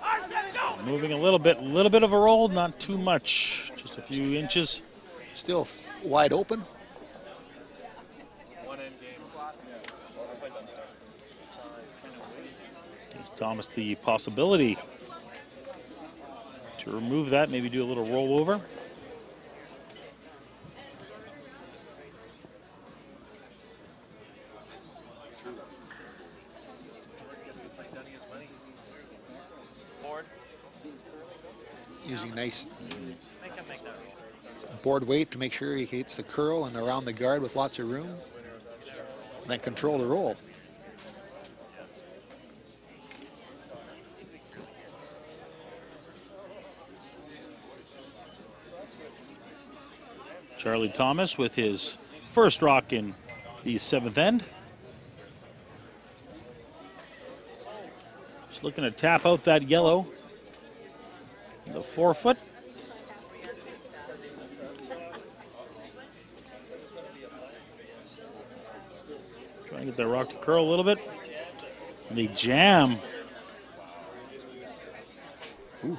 Hard, set, go. Moving a little bit of a roll, not too much, just a few inches. Still wide open. Gives Thomas the possibility to remove that, maybe do a little rollover. Using nice Make him make that. board weight to make sure he hits the curl and around the guard with lots of room. And then control the roll. Charlie Thomas with his first rock in the 7th end. Just looking to tap out that yellow. The 4-foot. Trying to get that rock to curl a little bit. The jam. Ooh.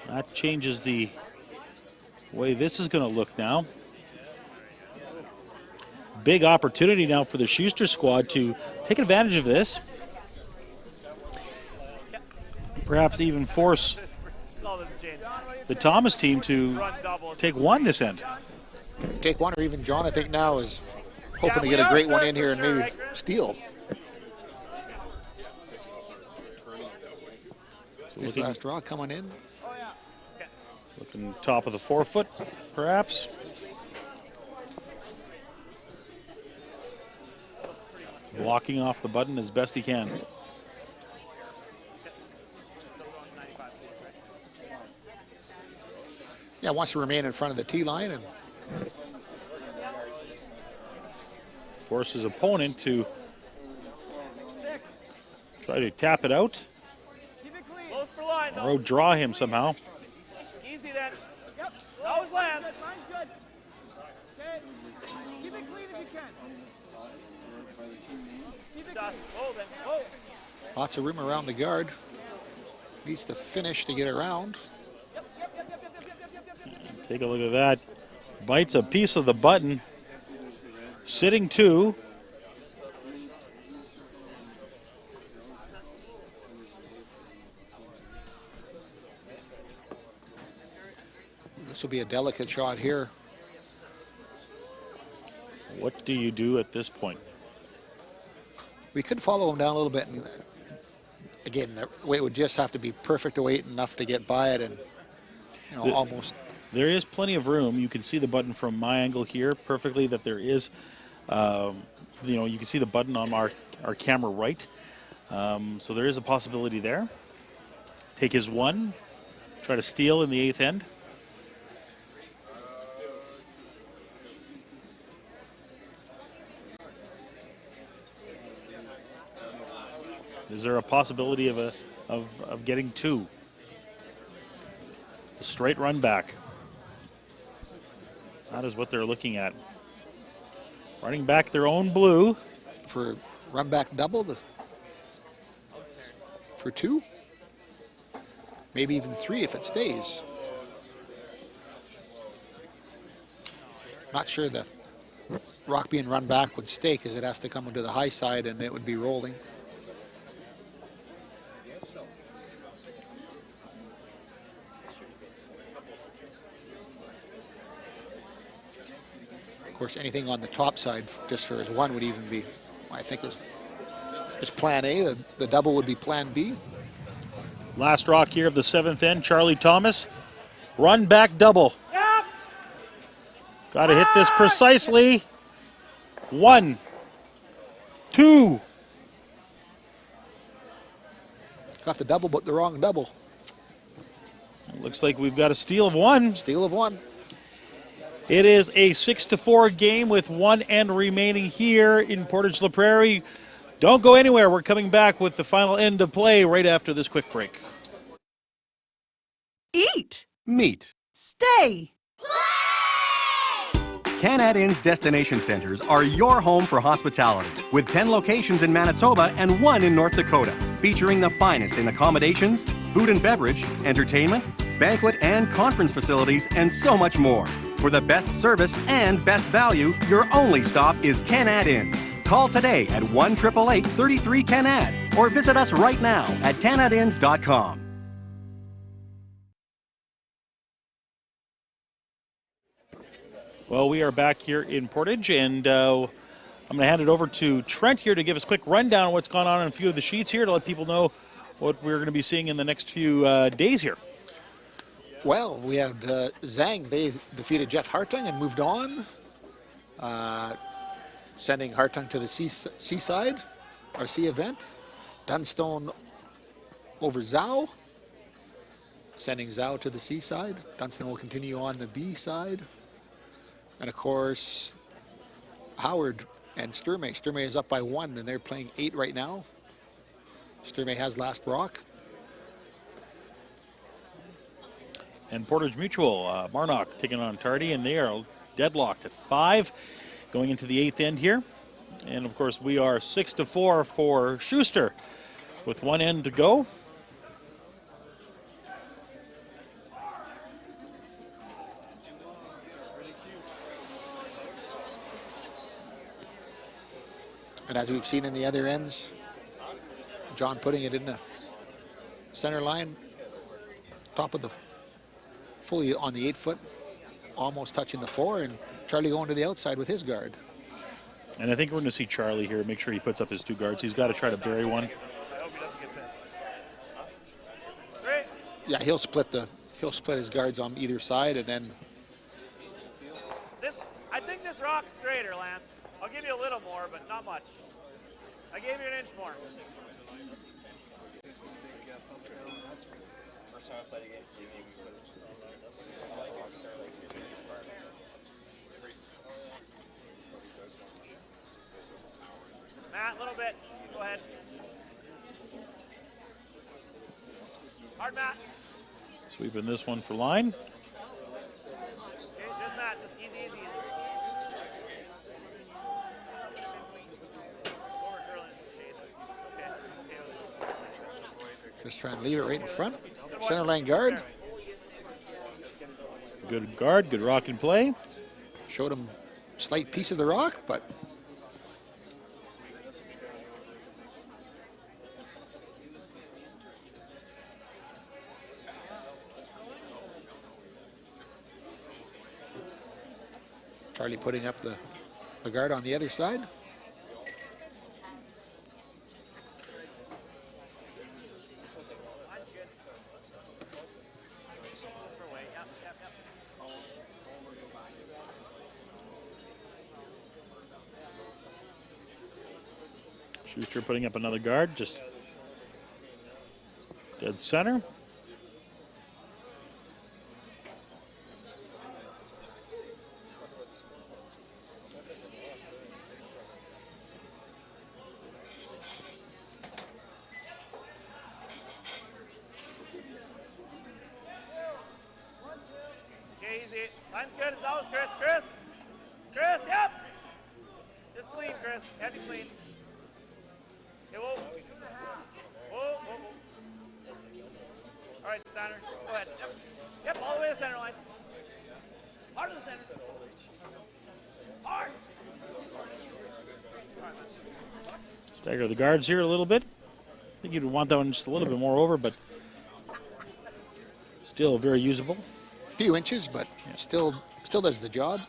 That changes the way this is going to look now. Big opportunity now for the Schuster squad to take advantage of this. Perhaps even force the Thomas team to take one this end. Take one, or even John, I think now is hoping to get a great one in here and maybe steal. His last draw coming in. Looking top of the 4-foot, perhaps. Blocking off the button as best he can. Yeah, wants to remain in front of the tee line and force his opponent to try to tap it out or draw him somehow. Easy then. Yep. Always land. Mine's good. Okay. Keep it clean if you can. Keep it clean. lots of room around the guard. Needs to finish to get around. Take a look at that. Bites a piece of the button. Sitting 2. This will be a delicate shot here. What do you do at this point? We could follow him down a little bit. And again, the weight would just have to be perfect weight enough to get by it, and almost. There is plenty of room. You can see the button from my angle here perfectly. That there is, you can see the button on our camera right. So there is a possibility there. Take his 1, try to steal in the 8th end. Is there a possibility of getting 2? A straight run back. That is what they're looking at. Running back their own blue. For run back double, for 2. Maybe even 3 if it stays. Not sure the rock being run back would stay because it has to come into the high side and it would be rolling. Of course, anything on the top side, just for his 1, would even be, I think, is plan A. The double would be plan B. Last rock here of the 7th end, Charlie Thomas. Run back double. Got to hit this precisely. 1, 2. Got the double, but the wrong double. Looks like we've got a steal of 1. Steal of 1. It is a 6-4 game with 1 end remaining here in Portage La Prairie. Don't go anywhere. We're coming back with the final end of play right after this quick break. Eat. Meet. Stay. Canad Inn's destination centers are your home for hospitality, with 10 locations in Manitoba and 1 in North Dakota, featuring the finest in accommodations, food and beverage, entertainment, banquet and conference facilities, and so much more. For the best service and best value, your only stop is Canad Inns. Call today at 1-888-33-CANAD or visit us right now at canadinns.com. Well, we are back here in Portage, and I'm going to hand it over to Trent here to give us a quick rundown of what's gone on a few of the sheets here to let people know what we're going to be seeing in the next few days here. Well, we had Zhang. They defeated Jeff Hartung and moved on, sending Hartung to the C-side, our C event. Dunstone over Zhao, sending Zhao to the C side. Dunstone will continue on the B side. And of course, Howard and Sturmey. Sturmey is up by 1, and they're playing 8 right now. Sturmey has last rock. and Portage Mutual. Marnock taking on Tardy, and they are deadlocked at 5 going into the 8th end here. And of course, we are 6-4 for Schuster with 1 end to go. And as we've seen in the other ends, John putting it in the center line, top of the, fully on the 8-foot, almost touching the 4, and Charlie going to the outside with his guard. And I think we're going to see Charlie here. Make sure he puts up his 2 guards. He's got to try to bury one. I hope he doesn't get pissed. Great. Yeah, he'll split his guards on either side, and then I think this rock's straighter, Lance. I'll give you a little more, but not much. I gave you an inch more. First time I played against Jimmy, we put it on like Rockstar, like Matt, a little bit. Go ahead. Hard, Matt. Sweeping this one for line. Okay, just Matt, just easy, easy. Over curling shade. Okay. just trying to leave it right in front. Center line guard. Good guard, good rock and play. Showed him a slight piece of the rock, but Charlie putting up the guard on the other side. Schuster putting up another guard, just dead center. Okay, easy. Line's good as always, Chris. Chris! Chris, yep! Just clean, Chris. Heavy clean. Okay, whoa. Whoa, whoa, whoa. All right, center. Go ahead. Yep. Yep, all the way to the center line. Hard to the center. Hard! Stagger the guards here a little bit. I think you'd want that one just a little bit more over, but still very usable. Few inches, but still does the job.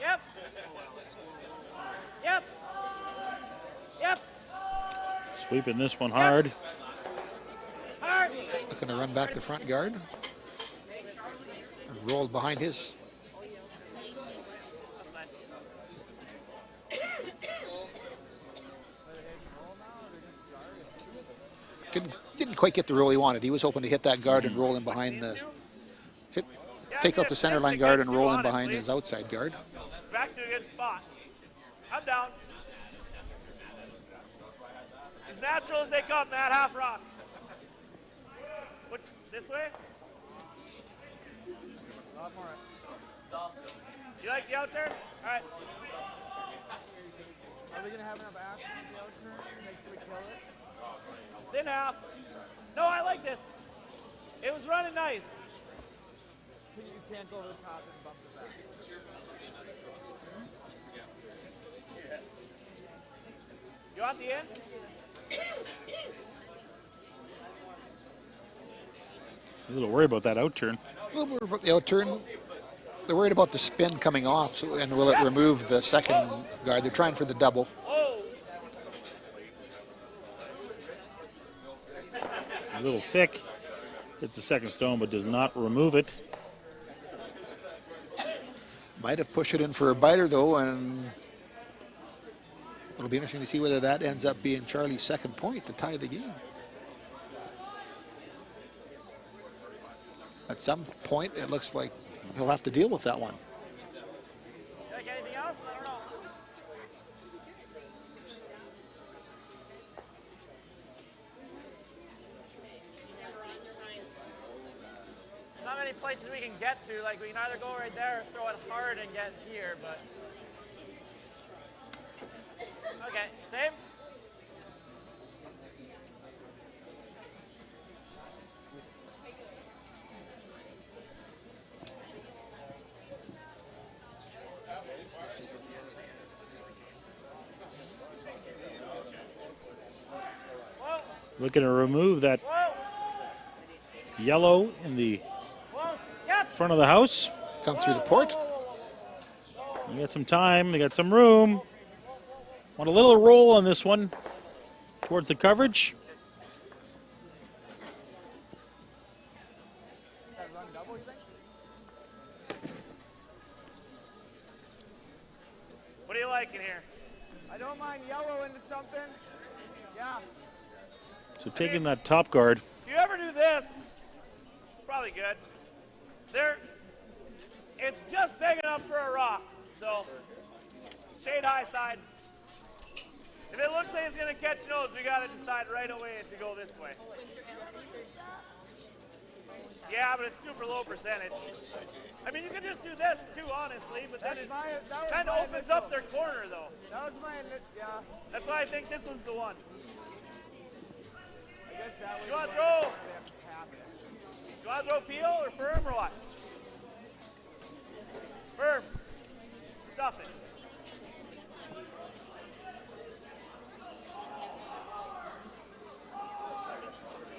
Yep. Yep. Yep. Sweeping this one hard. Hard. Looking to run back the front guard. Rolled behind his. Didn't quite get the roll he wanted. He was hoping to hit that guard and roll in behind the take out the center line guard and roll in behind his outside guard. Back to a good spot. I'm down. As natural as they come, Matt. Half rock. What, this way? You like the out turn? All right. Are we going to have enough action in the out turn to make sure we kill it? Then half. No, I like this. It was running nice. You can't go over the top and bump the back. You want the end? A little worried about that out turn. A little bit about the out turn. They're worried about the spin coming off, so, and will it remove the second guard? They're trying for the double. A little thick. It's the second stone, but does not remove it. Might have pushed it in for a biter, though, and it'll be interesting to see whether that ends up being Charlie's second point to tie the game. At some point, it looks like he'll have to deal with that one. Like anything else? I don't know. There's not many places we can get to. Like we can either go right there or throw it hard and get here, but. Okay, same. Looking to remove that yellow in the front of the house. Come through the port. They got some time. They got some room. Want a little roll on this one towards the coverage. What do you like in here? I don't mind yellow into something. Yeah. So taking that top guard. If you ever do this, probably good. It's just big enough for a rock, so shade high side. If it looks like it's gonna catch nose, we gotta decide right away to go this way. Yeah, but it's super low percentage. I mean, you can just do this too, honestly, but then it kind of opens up their corner, though. That was my, yeah. That's why I think this was the one. I guess that way. You want to throw? They have to tap it. You want to throw peel or firm or what? Firm. Stuff it.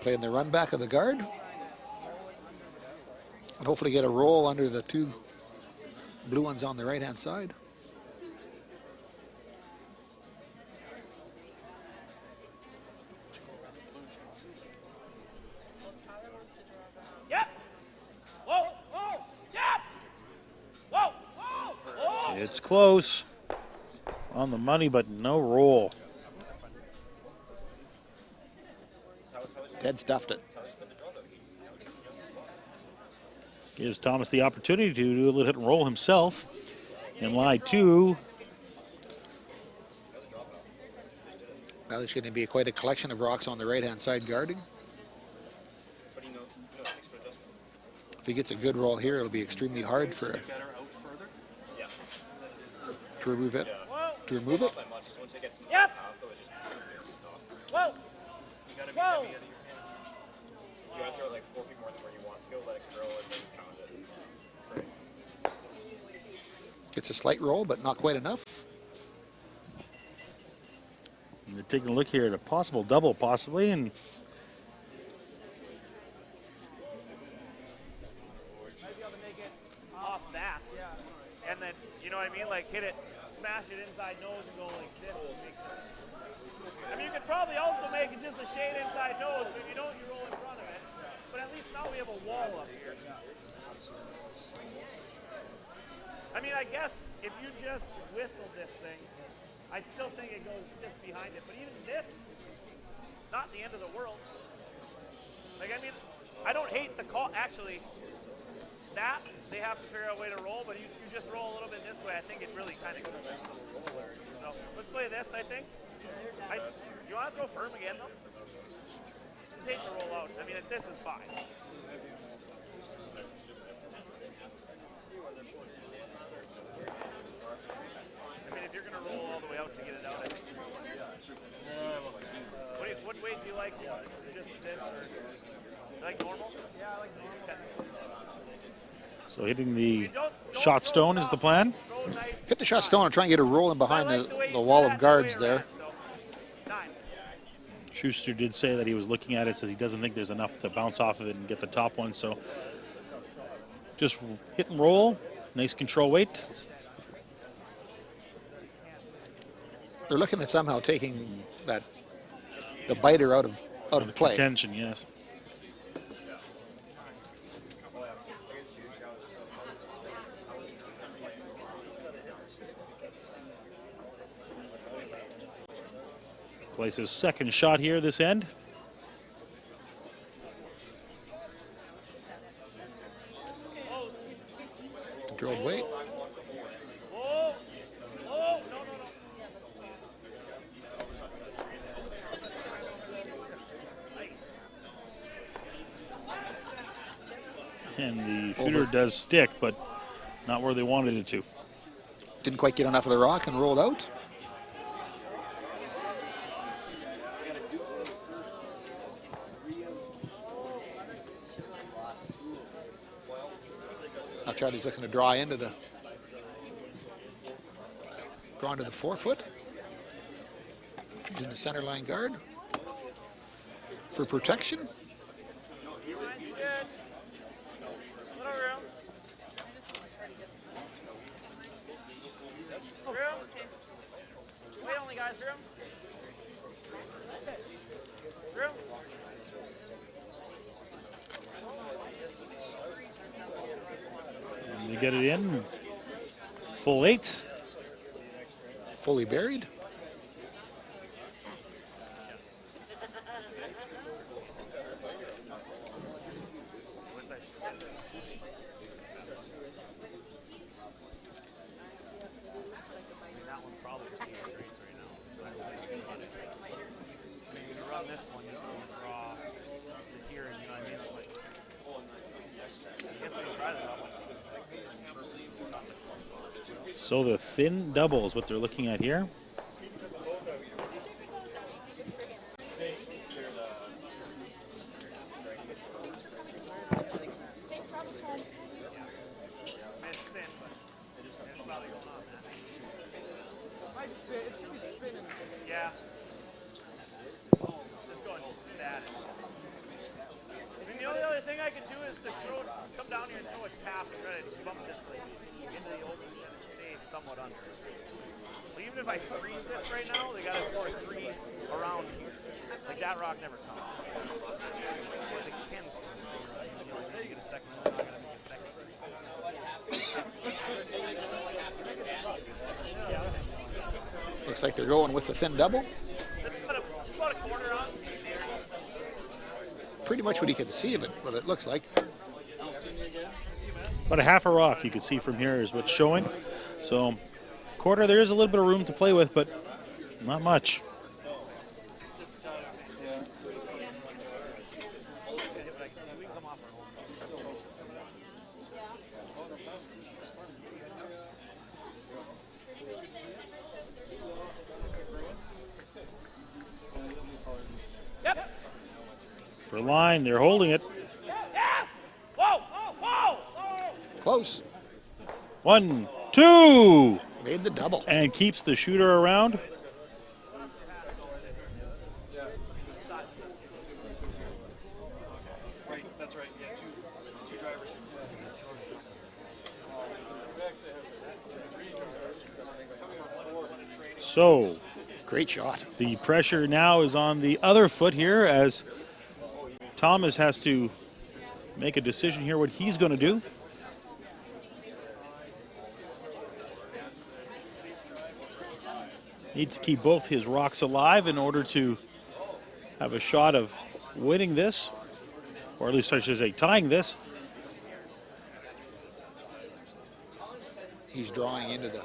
Playing the run back of the guard. And hopefully get a roll under the two blue ones on the right-hand side. Yep. Whoa. Whoa. Yep. Whoa. Whoa. Whoa. It's close. On the money, but no roll. Ted stuffed it. Gives Thomas the opportunity to do a little hit and roll himself. In line two. Now there's going to be quite a collection of rocks on the right-hand side guarding. If he gets a good roll here, it'll be extremely hard for to remove it. To remove it. Yep. Whoa. Whoa. You gotta throw it like 4 feet more than where you want to, let it curl, and then pound it. Gets a slight roll, but not quite enough. And they're taking a look here at a possible double, possibly, and Might be able to make it Off that. Yeah. And then, you know what I mean? Like hit it, smash it inside nose and go like this. And make this. I mean, you could probably also make it just a shade inside nose, but if you don't, you roll in front of it. But at least now we have a wall up here. I mean, I guess if you just whistle this thing, I still think it goes just behind it. But even this, not the end of the world. Like, I mean, I don't hate the call. Actually, that, they have to figure out a way to roll, but you just roll a little bit this way. I think it really kind of goes. So, let's play this, I think. You want to throw firm again, though? Just hate to roll out. I mean, this is fine. I mean, if you're going to roll all the way out to get it out, I think what way do you like to just this? Or, you like normal? Yeah, I like normal. Okay. so hitting the shot stone is the plan. Hit the shot stone and try and get a roll in behind the wall of guards there. Schuster did say that he was looking at it, says he doesn't think there's enough to bounce off of it and get the top one. So just hit and roll. Nice control weight. They're looking at somehow taking the biter out of play. Contention, yes. Plays his second shot here this end. Controlled weight. Whoa! Whoa! No, no, no. And the shooter does stick, but not where they wanted it to. Didn't quite get enough of the rock and rolled out. Now Charlie's looking to draw into the 4-foot. Using the center line guard for protection. Wait only, guys. Room. Room. And they get it in. Full 8. Fully buried. So the thin double is what they're looking at here. Yeah. Just going bad. I mean, the only other thing I could do is to come down here and throw a tap and try to bump this thing into the open and stay somewhat under. But even if I freeze this right now, they got to score 3 around here. Like that rock never comes. So they can score. They get a second one, they're not going to make a second. Looks like they're going with the thin double. This is about a quarter on. Pretty much what he can see of it, what it looks like. About a half a rock you can see from here is what's showing. So quarter, there is a little bit of room to play with, but not much. For line, they're holding it. Yes! Whoa! Whoa! Whoa! Whoa! Close. 1, 2! Made the double. And keeps the shooter around. Right, that's right. Yeah, two drivers. So great shot. The pressure now is on the other foot here as Thomas has to make a decision here what he's going to do. Needs to keep both his rocks alive in order to have a shot of winning this, or at least I should say tying this. He's drawing into the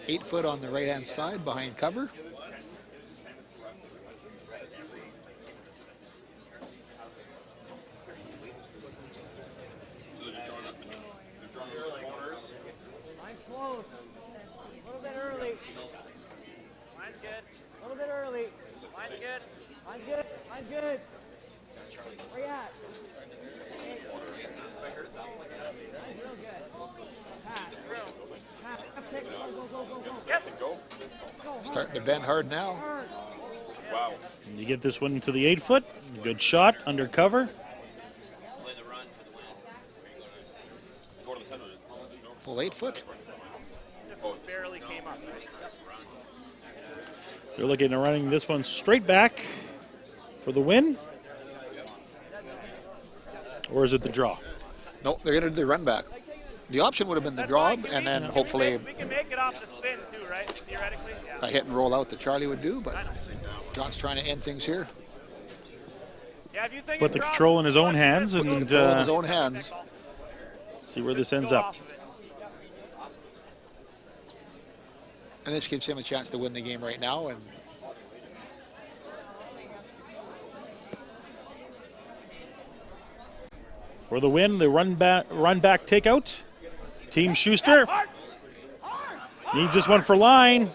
8-foot on the right-hand side behind cover. Mine's close. A little bit early. Mine's good. A little bit early. Mine's good. Mine's good. Mine's good. Where you at? Mine's real good. Pat. Pat. Pick. Go. Yep. Starting to bend hard now. Wow. And you get this one into the 8-foot. Good shot, under cover. Full 8-foot. Just barely came up. They're looking at running this one straight back for the win. Or is it the draw? No, they're going to do the run back. The option would have been the draw, and then hopefully We can make it off the spin too, right? Theoretically. Yeah. a hit and roll out that Charlie would do, but John's trying to end things here. Yeah, if you think Put the control in his own hands Put the and control in his own hands. See where this ends up. And this gives him a chance to win the game right now. And For the win, the run back takeout. Team Schuster needs this one for line.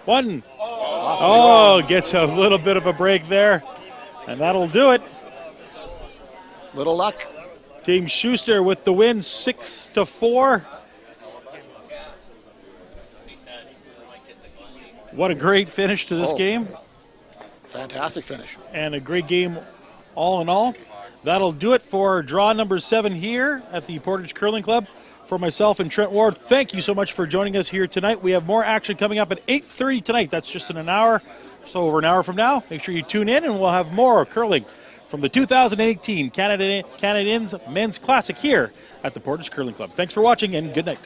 One. Oh, gets a little bit of a break there. And that'll do it. little luck. Team Schuster with the win, 6-4. What a great finish to this game. Fantastic finish. And a great game all in all. That'll do it for draw number 7 here at the Portage Curling Club. For myself and Trent Ward, thank you so much for joining us here tonight. We have more action coming up at 8:30 tonight. That's just in an hour, so over an hour from now. Make sure you tune in, and we'll have more curling from the 2018 Canadians Men's Classic here at the Portage Curling Club. Thanks for watching, and good night.